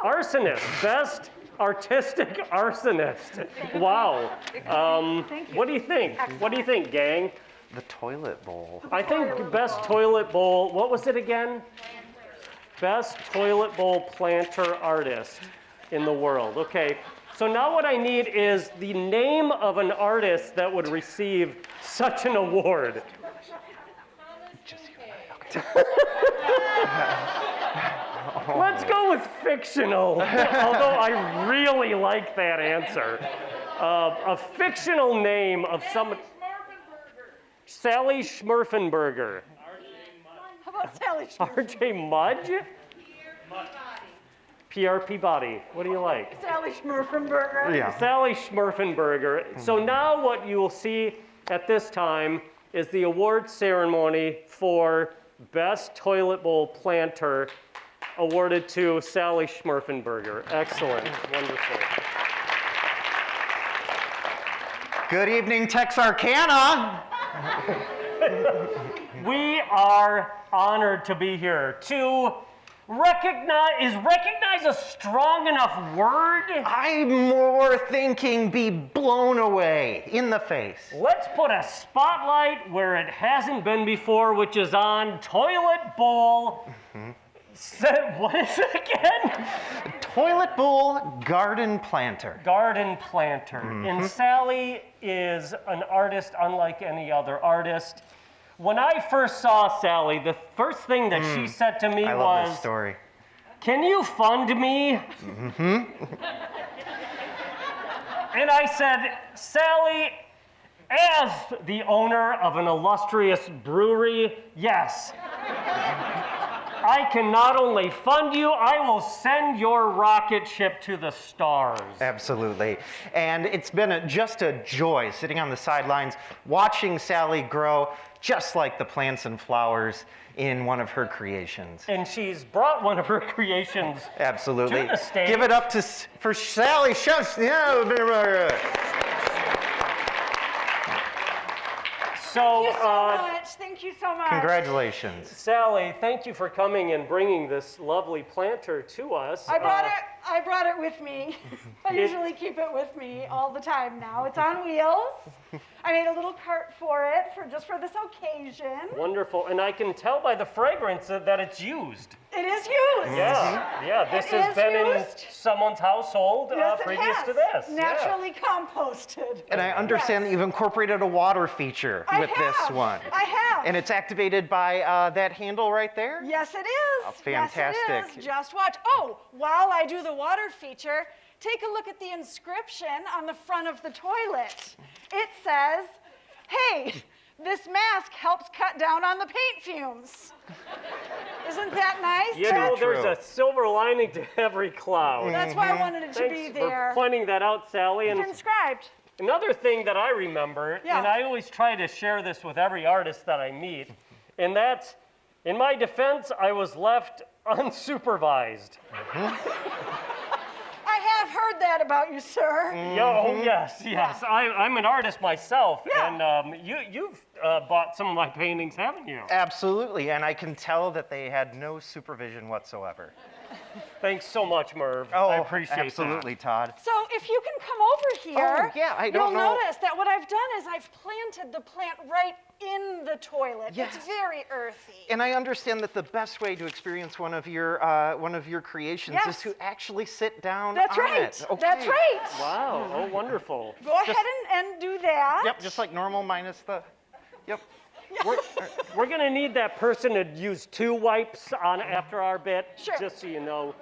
Arsonist. Best artistic arsonist. Wow. What do you think? What do you think, gang? The toilet bowl. I think best toilet bowl, what was it again? Best toilet bowl planter artist in the world. Okay, so now what I need is the name of an artist that would receive such an award. Let's go with fictional, although I really like that answer. A fictional name of someone. Sally Schmurfenberger. How about Sally Schmurfenberger? RJ Mudge? PRP Body. What do you like? Sally Schmurfenberger. Yeah. Sally Schmurfenberger. So now what you will see at this time is the award ceremony for Best Toilet Bowl Planter awarded to Sally Schmurfenberger. Excellent. Wonderful. Good evening, Texarkana. We are honored to be here to recognize. Is recognize a strong enough word? I'm more thinking be blown away in the face. Let's put a spotlight where it hasn't been before, which is on toilet bowl. What is it again? Toilet bowl garden planter. Garden planter. And Sally is an artist unlike any other artist. When I first saw Sally, the first thing that she said to me I love was, this story. "Can you fund me?" And I said, "Sally, as the owner of an illustrious brewery, yes. I can not only fund you, I will send your rocket ship to the stars." Absolutely. And it's been just a joy sitting on the sidelines watching Sally grow just like the plants and flowers in one of her creations. And she's brought one of her creations Absolutely. to the stage. Give it up for Sally Shush. So, Thank you so much. Thank you so much. Congratulations. Sally, thank you for coming and bringing this lovely planter to us. I brought it with me. I usually keep it with me all the time now. It's on wheels. I made a little cart for it just for this occasion. Wonderful, and I can tell by the fragrance that it's used. It is used. Yeah, this has been in someone's household Yes, previous it to has. this. Naturally composted. And I understand that you've incorporated a water feature with this one. I have. And it's activated by that handle right there? Yes, it is. Oh, fantastic. Yes, it is. Just watch. Oh, while I do the water feature, take a look at the inscription on the front of the toilet. It says, "Hey, this mask helps cut down on the paint fumes." Isn't that nice? You know, there's a silver lining to every cloud. That's why I wanted it to be there. Thanks for pointing that out, Sally. It's inscribed. Another thing that I remember, and I always try to share this with every artist that I meet, and that's, in my defense, I was left unsupervised. I have heard that about you, sir. Yes. I'm an artist myself, and you've bought some of my paintings, haven't you? Absolutely, and I can tell that they had no supervision whatsoever. Thanks so much, Merv. Oh, I appreciate absolutely, Todd. So if you can come over here, don't you'll know. notice that what I've done is I've planted the plant right in the toilet. Yes. It's very earthy. And I understand that the best way to experience one of your creations is to actually sit down That's on right. it. Okay. That's right. Wow, oh, wonderful. Go ahead and do that. Yep, just like normal minus the, yep. We're going to need that person to use 2 wipes on after our bit, Sure. just so you know.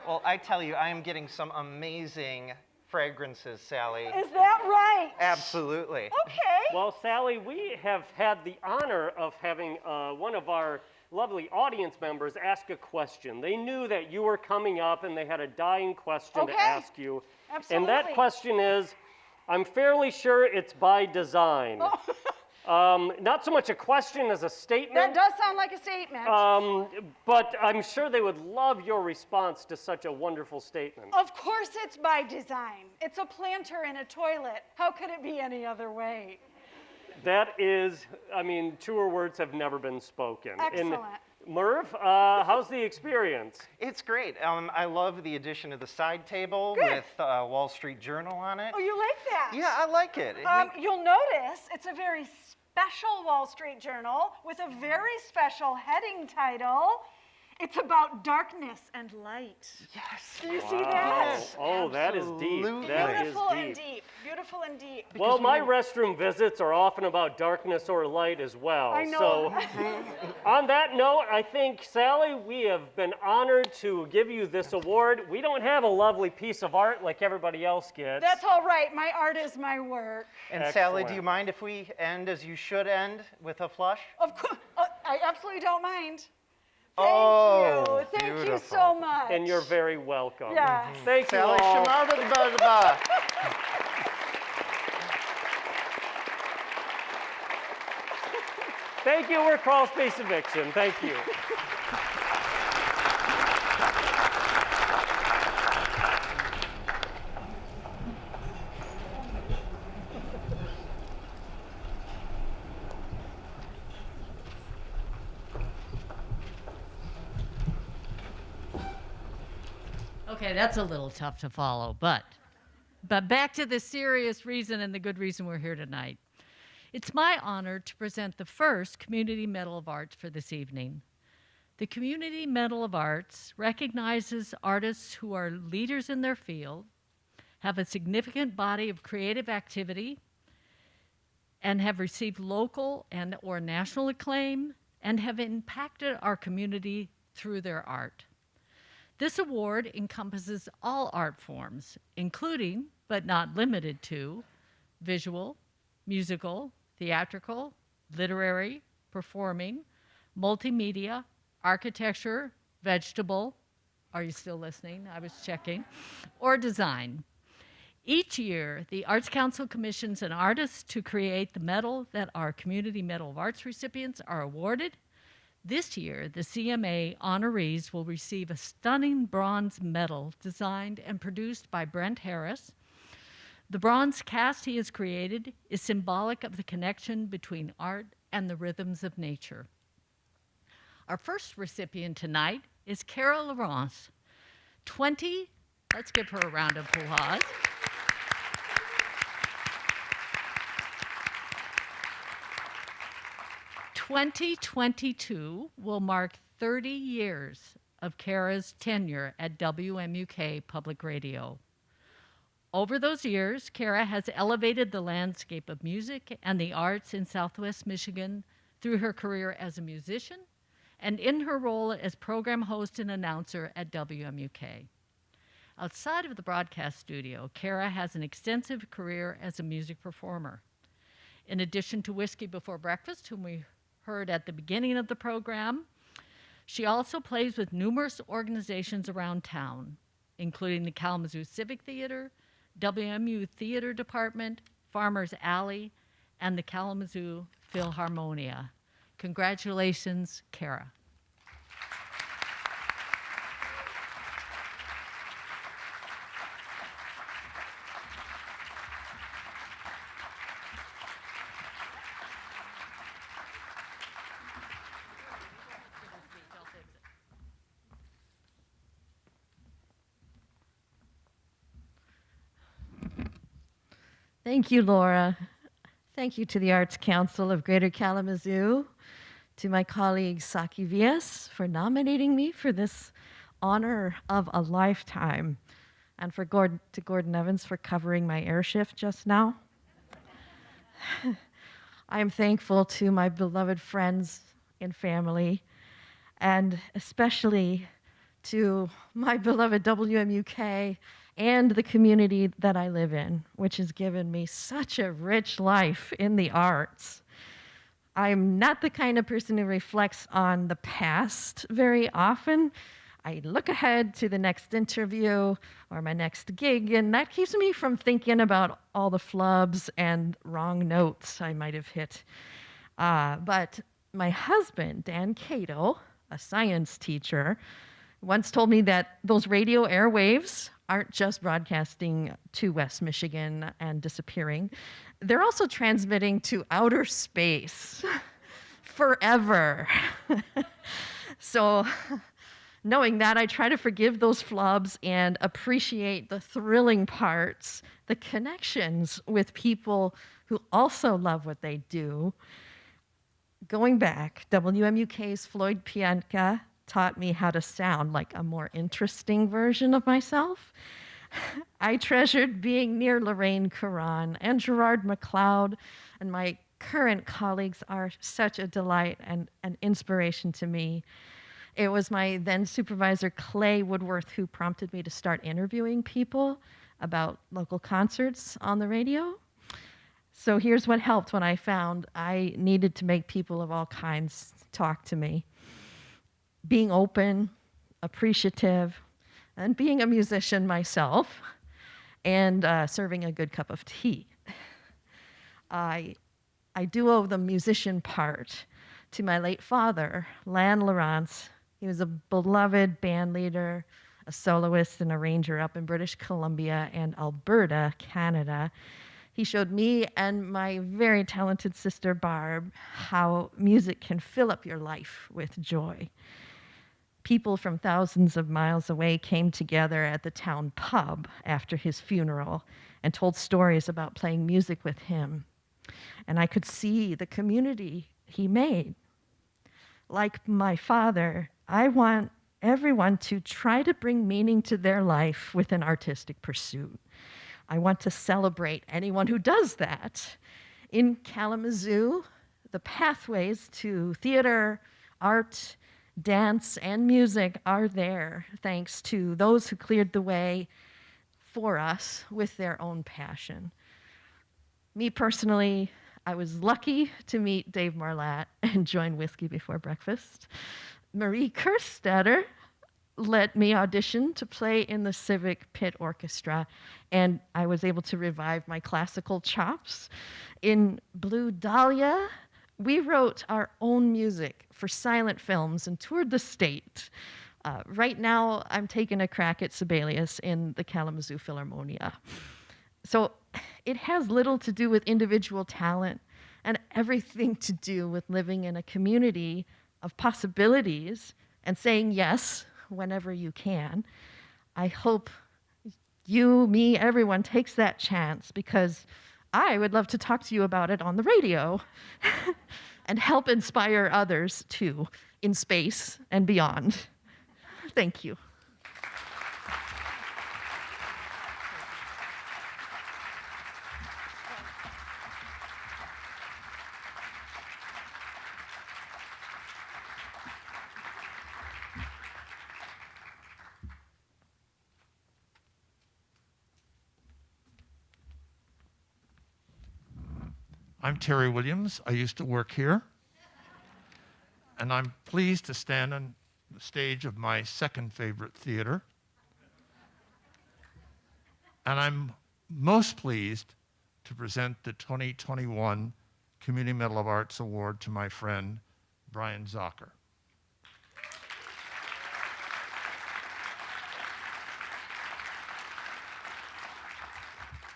Well, I tell you, I am getting some amazing fragrances, Sally. Is that right? Absolutely. Okay. Well, Sally, we have had the honor of having one of our lovely audience members ask a question. They knew that you were coming up and they had a dying question to ask you. Absolutely. And that question is, I'm fairly sure it's by design. Not so much a question as a statement. That does sound like a statement. But I'm sure they would love your response to such a wonderful statement. Of course it's by design. It's a planter in a toilet. How could it be any other way? That is, I mean, truer words have never been spoken. Excellent. And Merv, how's the experience? It's great. I love the addition of the side table Good. with Wall Street Journal on it. Oh, you like that? Yeah, I like it. You'll notice it's a very special Wall Street Journal with a very special heading title. It's about darkness and light. Yes. Do you see that? Yes, Oh, that is deep. That is Beautiful and deep. deep. Beautiful and deep. Well, my restroom visits are often about darkness or light as well. I know. So, on that note, I think, Sally, we have been honored to give you this award. We don't have a lovely piece of art like everybody else gets. That's all right. My art is my work. And Sally, do Excellent. you mind if we end as you should end with a flush? Of course. I absolutely don't mind. Oh, Thank you. Thank you beautiful. so much. And you're very welcome. Yes. Thank you Sally all. Shamarda. Thank you. We're Crawl Space Eviction. Thank you. Okay, that's a little tough to follow, but back to the serious reason and the good reason we're here tonight. It's my honor to present the first Community Medal of Arts for this evening. The Community Medal of Arts recognizes artists who are leaders in their field, have a significant body of creative activity, and have received local and or national acclaim, and have impacted our community through their art. This award encompasses all art forms, including, but not limited to, visual, musical, theatrical, literary, performing, multimedia, architecture, vegetable, are you still listening? I was checking, or design. Each year, the Arts Council commissions an artist to create the medal that our Community Medal of Arts recipients are awarded. This year, the CMA honorees will receive a stunning bronze medal designed and produced by Brent Harris. The bronze cast he has created is symbolic of the connection between art and the rhythms of nature. Our first recipient tonight is Cara Laurence. Let's give her a round of applause. 2022 will mark 30 years of Cara's tenure at WMUK Public Radio. Over those years, Cara has elevated the landscape of music and the arts in Southwest Michigan through her career as a musician and in her role as program host and announcer at WMUK. Outside of the broadcast studio, Cara has an extensive career as a music performer. In addition to Whiskey Before Breakfast, whom we heard at the beginning of the program, she also plays with numerous organizations around town, including the Kalamazoo Civic Theater, WMU Theater Department, Farmers Alley, and the Kalamazoo Philharmonia. Congratulations, Cara. Thank you, Laura. Thank you to the Arts Council of Greater Kalamazoo, to my colleague Saki Vias for nominating me for this honor of a lifetime, and to Gordon Evans for covering my air shift just now. I am thankful to my beloved friends and family, and especially to my beloved WMUK and the community that I live in, which has given me such a rich life in the arts. I'm not the kind of person who reflects on the past very often. I look ahead to the next interview or my next gig, and that keeps me from thinking about all the flubs and wrong notes I might have hit. But my husband, Dan Cato, a science teacher, once told me that those radio airwaves aren't just broadcasting to West Michigan and disappearing. They're also transmitting to outer space forever. So knowing that, I try to forgive those flubs and appreciate the thrilling parts, the connections with people who also love what they do. Going back, WMUK's Floyd Pienka taught me how to sound like a more interesting version of myself. I treasured being near Lorraine Caron and Gerard McLeod, and my current colleagues are such a delight and an inspiration to me. It was my then supervisor, Clay Woodworth, who prompted me to start interviewing people about local concerts on the radio. So here's what helped when I found I needed to make people of all kinds talk to me. Being open, appreciative, and being a musician myself, and serving a good cup of tea. I do owe the musician part to my late father, Lan Lawrence. He was a beloved band leader, a soloist and arranger up in British Columbia and Alberta, Canada. He showed me and my very talented sister, Barb, how music can fill up your life with joy. People from thousands of miles away came together at the town pub after his funeral and told stories about playing music with him. And I could see the community he made. Like my father, I want everyone to try to bring meaning to their life with an artistic pursuit. I want to celebrate anyone who does that. In Kalamazoo, the pathways to theater, art, dance, and music are there, thanks to those who cleared the way for us with their own passion. Me personally, I was lucky to meet Dave Marlatt and join Whiskey Before Breakfast. Marie Kerstetter let me audition to play in the Civic Pit Orchestra, and I was able to revive my classical chops. In Blue Dahlia, we wrote our own music for silent films and toured the state. Right now, I'm taking a crack at Sibelius in the Kalamazoo Philharmonia. So it has little to do with individual talent and everything to do with living in a community of possibilities and saying yes whenever you can. I hope you, me, everyone takes that chance, because I would love to talk to you about it on the radio and help inspire others too, in space and beyond. Thank you. I'm Terry Williams. I used to work here. And I'm pleased to stand on the stage of my second favorite theater. And I'm most pleased to present the 2021 Community Medal of Arts Award to my friend, Brian Zocker.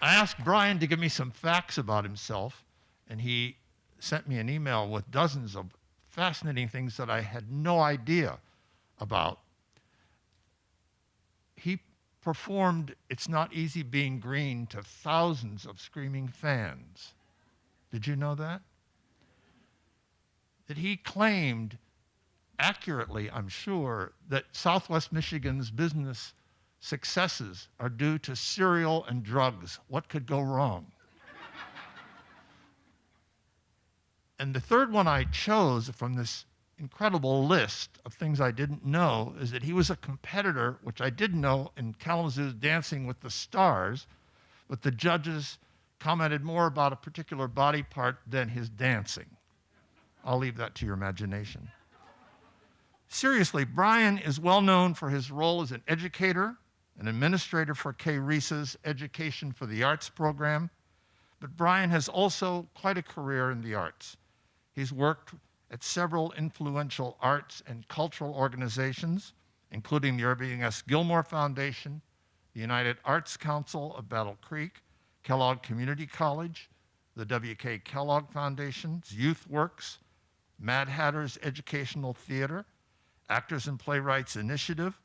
I asked Brian to give me some facts about himself, and he sent me an email with dozens of fascinating things that I had no idea about. He performed It's Not Easy Being Green to thousands of screaming fans. Did you know that? That he claimed, accurately, I'm sure, that Southwest Michigan's business successes are due to cereal and drugs. What could go wrong? And the third one I chose from this incredible list of things I didn't know is that he was a competitor, which I didn't know, in Kalamazoo's Dancing with the Stars, but the judges commented more about a particular body part than his dancing. I'll leave that to your imagination. Seriously, Brian is well known for his role as an educator, an administrator for Kay Reese's Education for the Arts program, but Brian has also quite a career in the arts. He's worked at several influential arts and cultural organizations, including the Irving S. Gilmore Foundation, the United Arts Council of Battle Creek, Kellogg Community College, the W.K. Kellogg Foundation's Youth Works, Mad Hatter's Educational Theater, Actors and Playwrights Initiative,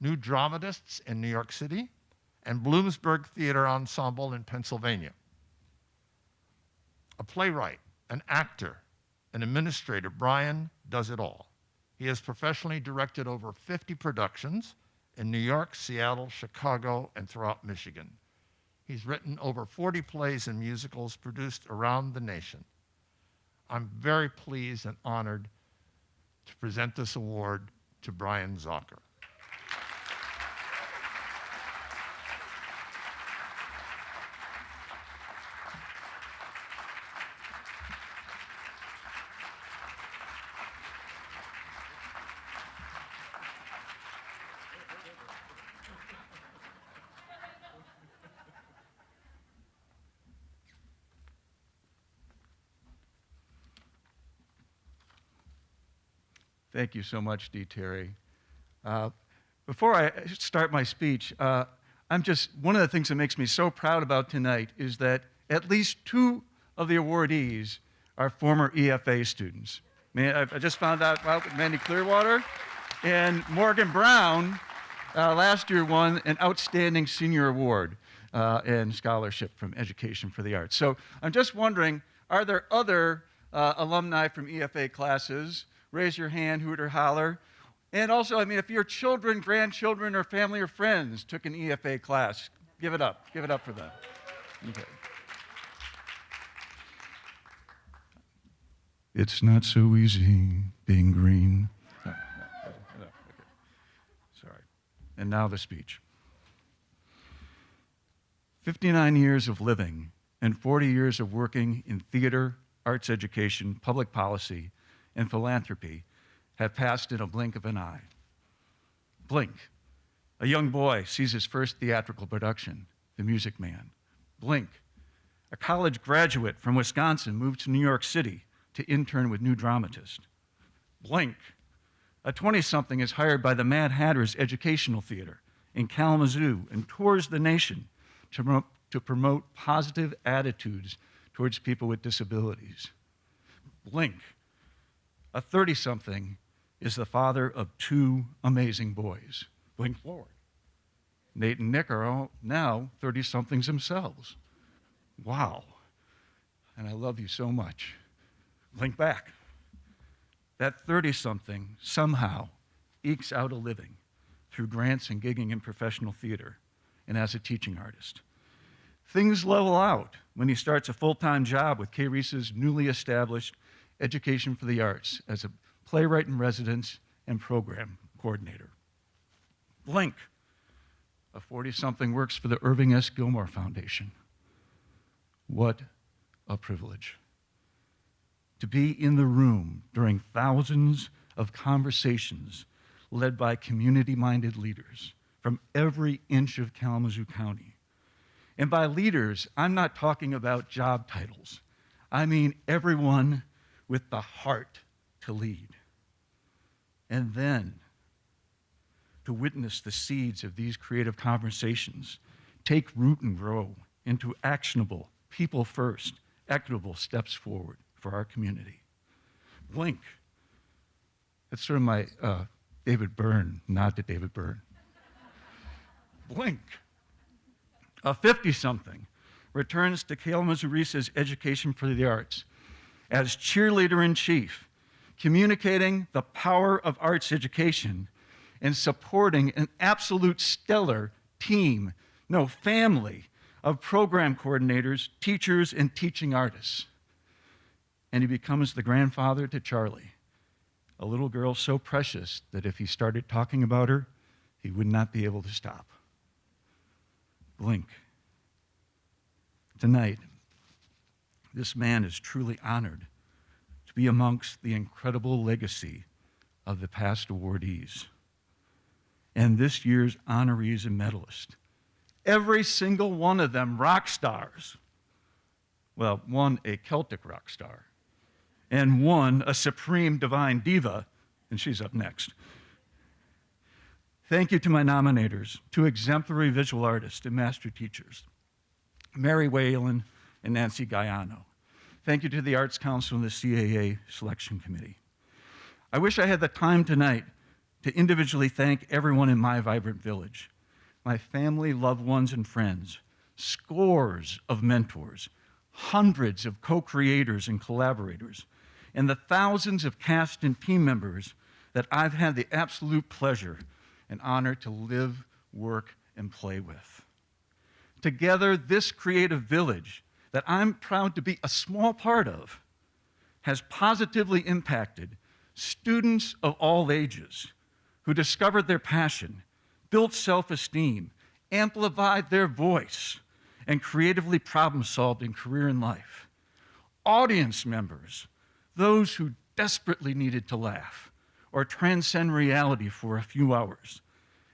New Dramatists in New York City, and Bloomsburg Theater Ensemble in Pennsylvania. A playwright, an actor, an administrator, Brian does it all. He has professionally directed over 50 productions in New York, Seattle, Chicago, and throughout Michigan. He's written over 40 plays and musicals produced around the nation. I'm very pleased and honored to present this award to Brian Zocker. Thank you so much, D. Terry. Before I start my speech, one of the things that makes me so proud about tonight is that at least 2 of the awardees are former EFA students. I just found out about Mandy Clearwater and Morgan Brown last year won an outstanding senior award and scholarship from Education for the Arts. So I'm just wondering, are there other alumni from EFA classes? Raise your hand, hoot or holler. And also, if your children, grandchildren, or family or friends took an EFA class, give it up. Give it up for them. Okay. It's not so easy being green. No, okay. Sorry. And now the speech. 59 years of living and 40 years of working in theater, arts education, public policy, and philanthropy have passed in a blink of an eye. Blink. A young boy sees his first theatrical production, The Music Man. Blink. A college graduate from Wisconsin moved to New York City to intern with New Dramatist. Blink. A 20-something is hired by the Mad Hatter's Educational Theater in Kalamazoo and tours the nation to promote positive attitudes towards people with disabilities. Blink. A 30-something is the father of 2 amazing boys. Blink forward. Nate and Nick are all now 30-somethings themselves. Wow. And I love you so much. Blink back. That 30-something somehow ekes out a living through grants and gigging in professional theater and as a teaching artist. Things level out when he starts a full-time job with Kay Reese's newly established Education for the Arts as a playwright in residence and program coordinator. Blink. A 40-something works for the Irving S. Gilmore Foundation. What a privilege. To be in the room during thousands of conversations led by community-minded leaders from every inch of Kalamazoo County. And by leaders, I'm not talking about job titles. I mean everyone with the heart to lead. And then to witness the seeds of these creative conversations take root and grow into actionable, people-first, equitable steps forward for our community. Blink. That's sort of my David Byrne, nod to David Byrne. Blink. A 50-something returns to Kalamazoo Reese's Education for the Arts as cheerleader-in-chief, communicating the power of arts education and supporting an absolute stellar team, family of program coordinators, teachers, and teaching artists. And he becomes the grandfather to Charlie, a little girl so precious that if he started talking about her, he would not be able to stop. Blink. Tonight, this man is truly honored to be amongst the incredible legacy of the past awardees and this year's honorees and medalists. Every single one of them rock stars. Well, one a Celtic rock star, and one a supreme divine diva, and she's up next. Thank you to my nominators, two exemplary visual artists and master teachers, Mary Whalen and Nancy Gaiano. Thank you to the Arts Council and the CAA Selection Committee. I wish I had the time tonight to individually thank everyone in my vibrant village, my family, loved ones, and friends, scores of mentors, hundreds of co-creators and collaborators, and the thousands of cast and team members that I've had the absolute pleasure and honor to live, work, and play with. Together, this creative village that I'm proud to be a small part of has positively impacted students of all ages who discovered their passion, built self-esteem, amplified their voice, and creatively problem-solved in career and life. Audience members, those who desperately needed to laugh or transcend reality for a few hours,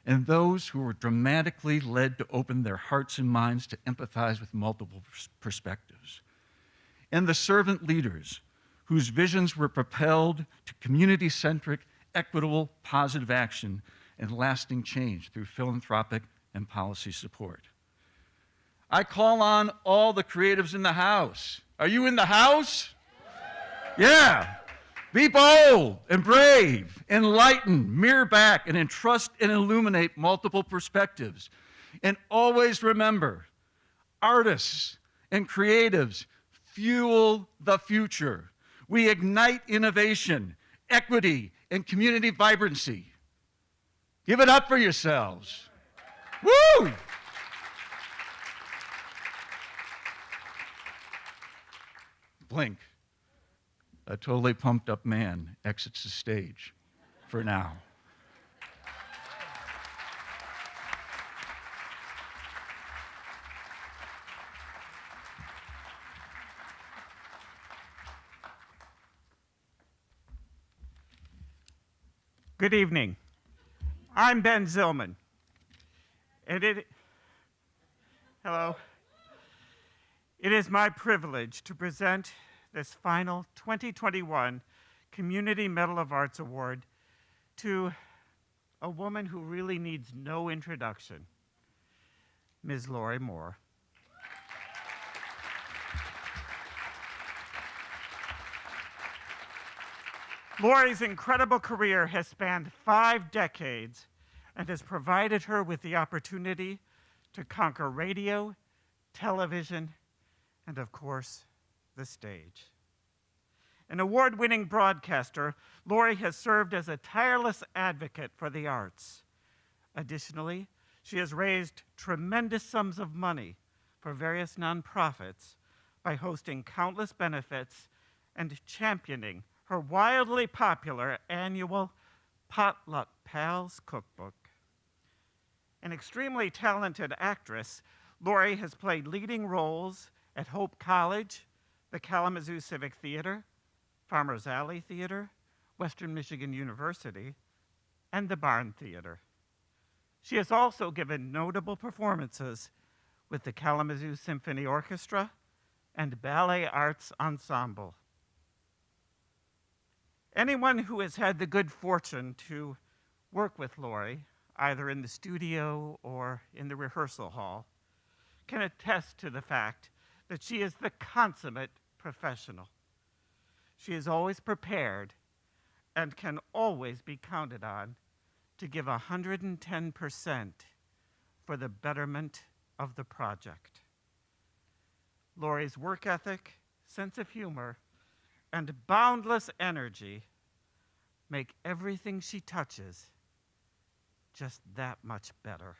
and those who were dramatically led to open their hearts and minds to empathize with multiple perspectives. And the servant leaders whose visions were propelled to community-centric, equitable, positive action and lasting change through philanthropic and policy support. I call on all the creatives in the house. Are you in the house? Yeah. Be bold and brave, enlighten, mirror back, and entrust and illuminate multiple perspectives. And always remember, artists and creatives fuel the future. We ignite innovation, equity, and community vibrancy. Give it up for yourselves. Woo! Blink. A totally pumped up man exits the stage for now. Good evening. I'm Ben Zillman. Hello. It is my privilege to present this final 2021 Community Medal of Arts Award to a woman who really needs no introduction, Ms. Lori Moore. Lori's incredible career has spanned 5 decades and has provided her with the opportunity to conquer radio, television, and of course, the stage. An award-winning broadcaster, Lori has served as a tireless advocate for the arts. Additionally, she has raised tremendous sums of money for various nonprofits by hosting countless benefits and championing her wildly popular annual Potluck Pals cookbook. An extremely talented actress, Lori has played leading roles at Hope College, the Kalamazoo Civic Theater, Farmers Alley Theater, Western Michigan University, and the Barn Theater. She has also given notable performances with the Kalamazoo Symphony Orchestra and Ballet Arts Ensemble. Anyone who has had the good fortune to work with Lori, either in the studio or in the rehearsal hall, can attest to the fact that she is the consummate professional. She is always prepared and can always be counted on to give 110% for the betterment of the project. Lori's work ethic, sense of humor, and boundless energy make everything she touches just that much better.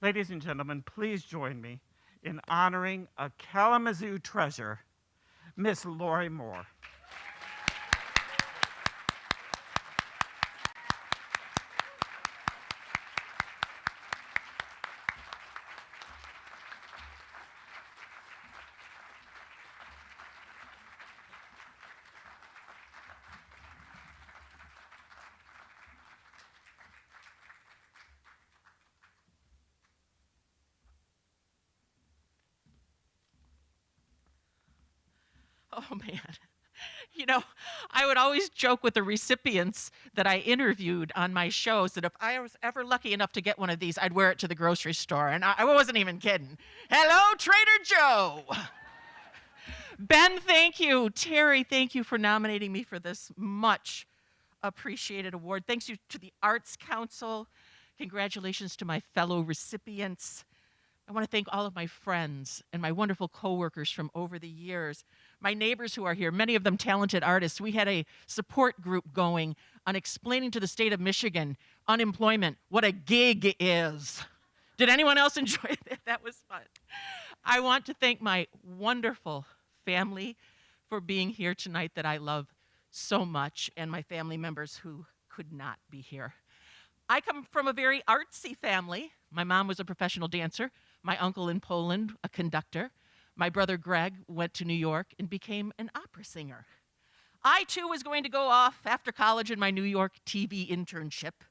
Ladies and gentlemen, please join me in honoring a Kalamazoo treasure, Miss Lori Moore. Oh, man. You know, I would always joke with the recipients that I interviewed on my shows that if I was ever lucky enough to get one of these, I'd wear it to the grocery store. And I wasn't even kidding. Hello, Trader Joe. Ben, thank you. Terry, thank you for nominating me for this much appreciated award. Thanks you to the Arts Council. Congratulations to my fellow recipients. I want to thank all of my friends and my wonderful coworkers from over the years, my neighbors who are here, many of them talented artists. We had a support group going on explaining to the state of Michigan unemployment, what a gig is. Did anyone else enjoy that? That was fun. I want to thank my wonderful family for being here tonight that I love so much, and my family members who could not be here. I come from a very artsy family. My mom was a professional dancer. My uncle in Poland, a conductor. My brother Greg went to New York and became an opera singer. I, too, was going to go off after college in my New York TV internship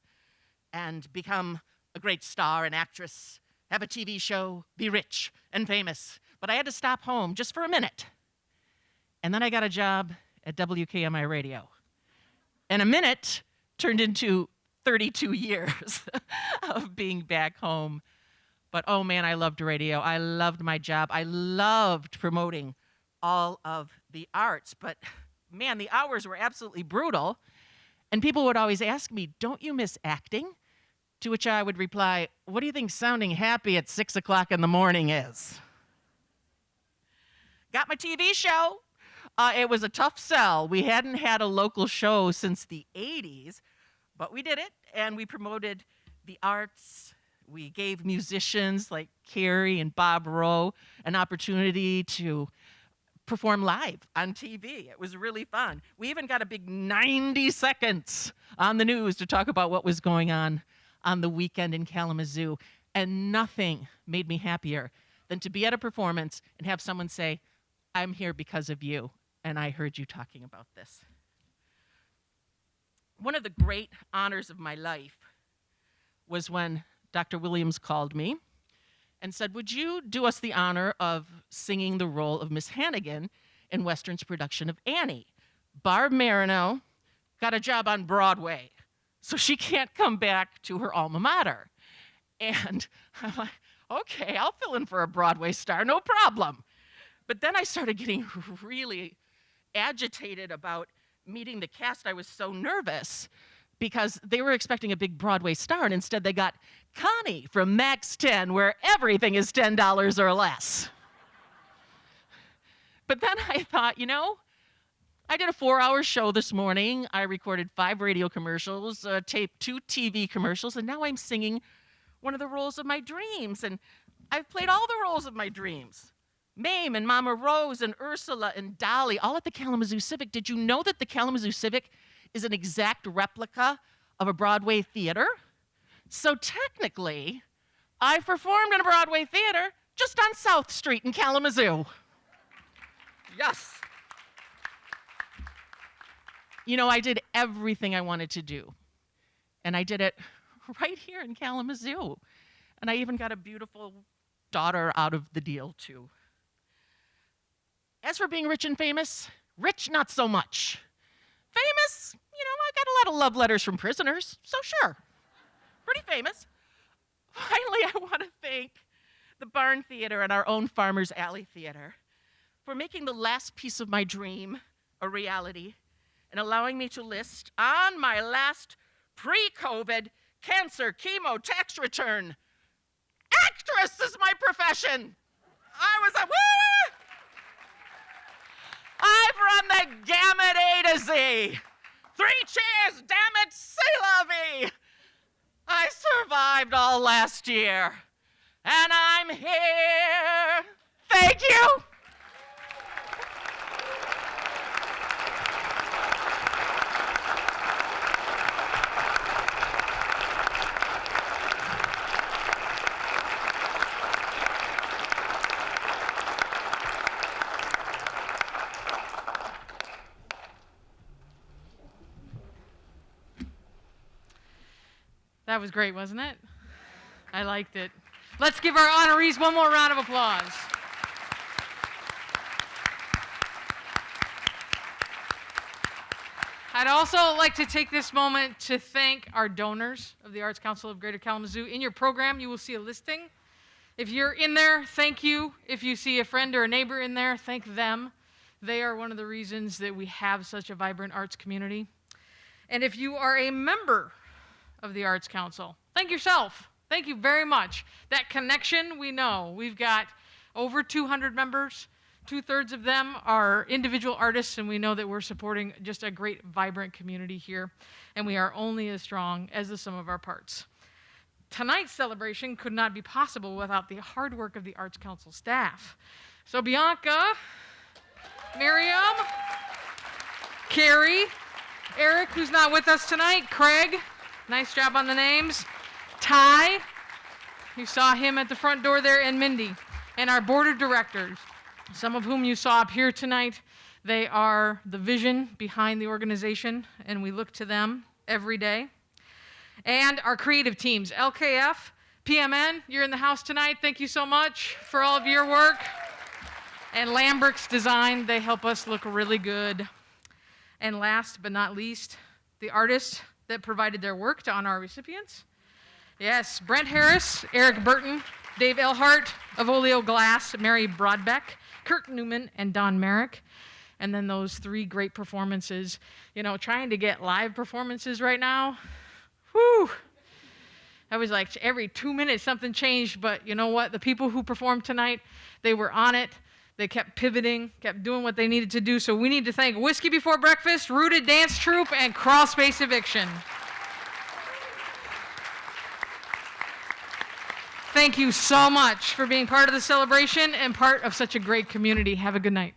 and become a great star and actress, have a TV show, be rich and famous. But I had to stop home just for a minute. And then I got a job at WKMI Radio. And a minute turned into 32 years of being back home. But oh man, I loved radio. I loved my job. I loved promoting all of the arts. But man, the hours were absolutely brutal. And people would always ask me, don't you miss acting? To which I would reply, what do you think sounding happy at 6 o'clock in the morning is? Got my TV show. It was a tough sell. We hadn't had a local show since the 80s, but we did it, and we promoted the arts. We gave musicians like Carrie and Bob Rowe an opportunity to perform live on TV. It was really fun. We even got a big 90 seconds on the news to talk about what was going on the weekend in Kalamazoo, and nothing made me happier than to be at a performance and have someone say, I'm here because of you, and I heard you talking about this. One of the great honors of my life was when Dr. Williams called me and said, would you do us the honor of singing the role of Miss Hannigan in Western's production of Annie? Barb Marino got a job on Broadway, so she can't come back to her alma mater. And I'm like, okay, I'll fill in for a Broadway star, no problem. But then I started getting really agitated about meeting the cast. I was so nervous because they were expecting a big Broadway star, and instead they got Connie from Max 10, where everything is $10 or less. But then I thought, you know, I did a 4-hour show this morning. I recorded 5 radio commercials, taped 2 TV commercials, and now I'm singing one of the roles of my dreams. And I've played all the roles of my dreams. Mame and Mama Rose and Ursula and Dolly, all at the Kalamazoo Civic. Did you know that the Kalamazoo Civic is an exact replica of a Broadway theater? So technically, I performed in a Broadway theater just on South Street in Kalamazoo. Yes. You know, I did everything I wanted to do. And I did it right here in Kalamazoo. And I even got a beautiful daughter out of the deal, too. As for being rich and famous, rich not so much. Famous, you know, I got a lot of love letters from prisoners, so sure. Pretty famous. Finally, I want to thank the Barn Theater and our own Farmers Alley Theater for making the last piece of my dream a reality and allowing me to list on my last pre-COVID cancer chemo tax return. Actress is my profession. I was like, woo! I've run the gamut A to Z. 3 cheers, damn it, c'est la vie. I survived all last year, and I'm here. Thank you. That was great, wasn't it? I liked it. Let's give our honorees one more round of applause. I'd also like to take this moment to thank our donors of the Arts Council of Greater Kalamazoo. In your program, you will see a listing. If you're in there, thank you. If you see a friend or a neighbor in there, thank them. They are one of the reasons that we have such a vibrant arts community. And if you are a member of the Arts Council, thank yourself. Thank you very much. That connection, we know. We've got over 200 members. 2/3 of them are individual artists, and we know that we're supporting just a great, vibrant community here. And we are only as strong as the sum of our parts. Tonight's celebration could not be possible without the hard work of the Arts Council staff. So Bianca, Miriam, Carrie, Eric, who's not with us tonight, Craig, nice job on the names, Ty, you saw him at the front door there, and Mindy, and our board of directors, some of whom you saw up here tonight. They are the vision behind the organization, and we look to them every day. And our creative teams, LKF, PMN, you're in the house tonight. Thank you so much for all of your work. And Lambert's Design, they help us look really good. And last but not least, the artists that provided their work to honor our recipients. Yes, Brent Harris, Eric Burton, Dave Elhart of Oleo Glass, Mary Broadbeck, Kirk Newman, and Don Merrick. And then those 3 great performances. You know, trying to get live performances right now, whew. I was like, every 2 minutes something changed, but you know what? The people who performed tonight, they were on it. They kept pivoting, kept doing what they needed to do. So we need to thank Whiskey Before Breakfast, Rooted Dance Troupe, and Crawl Space Eviction. Thank you so much for being part of the celebration and part of such a great community. Have a good night.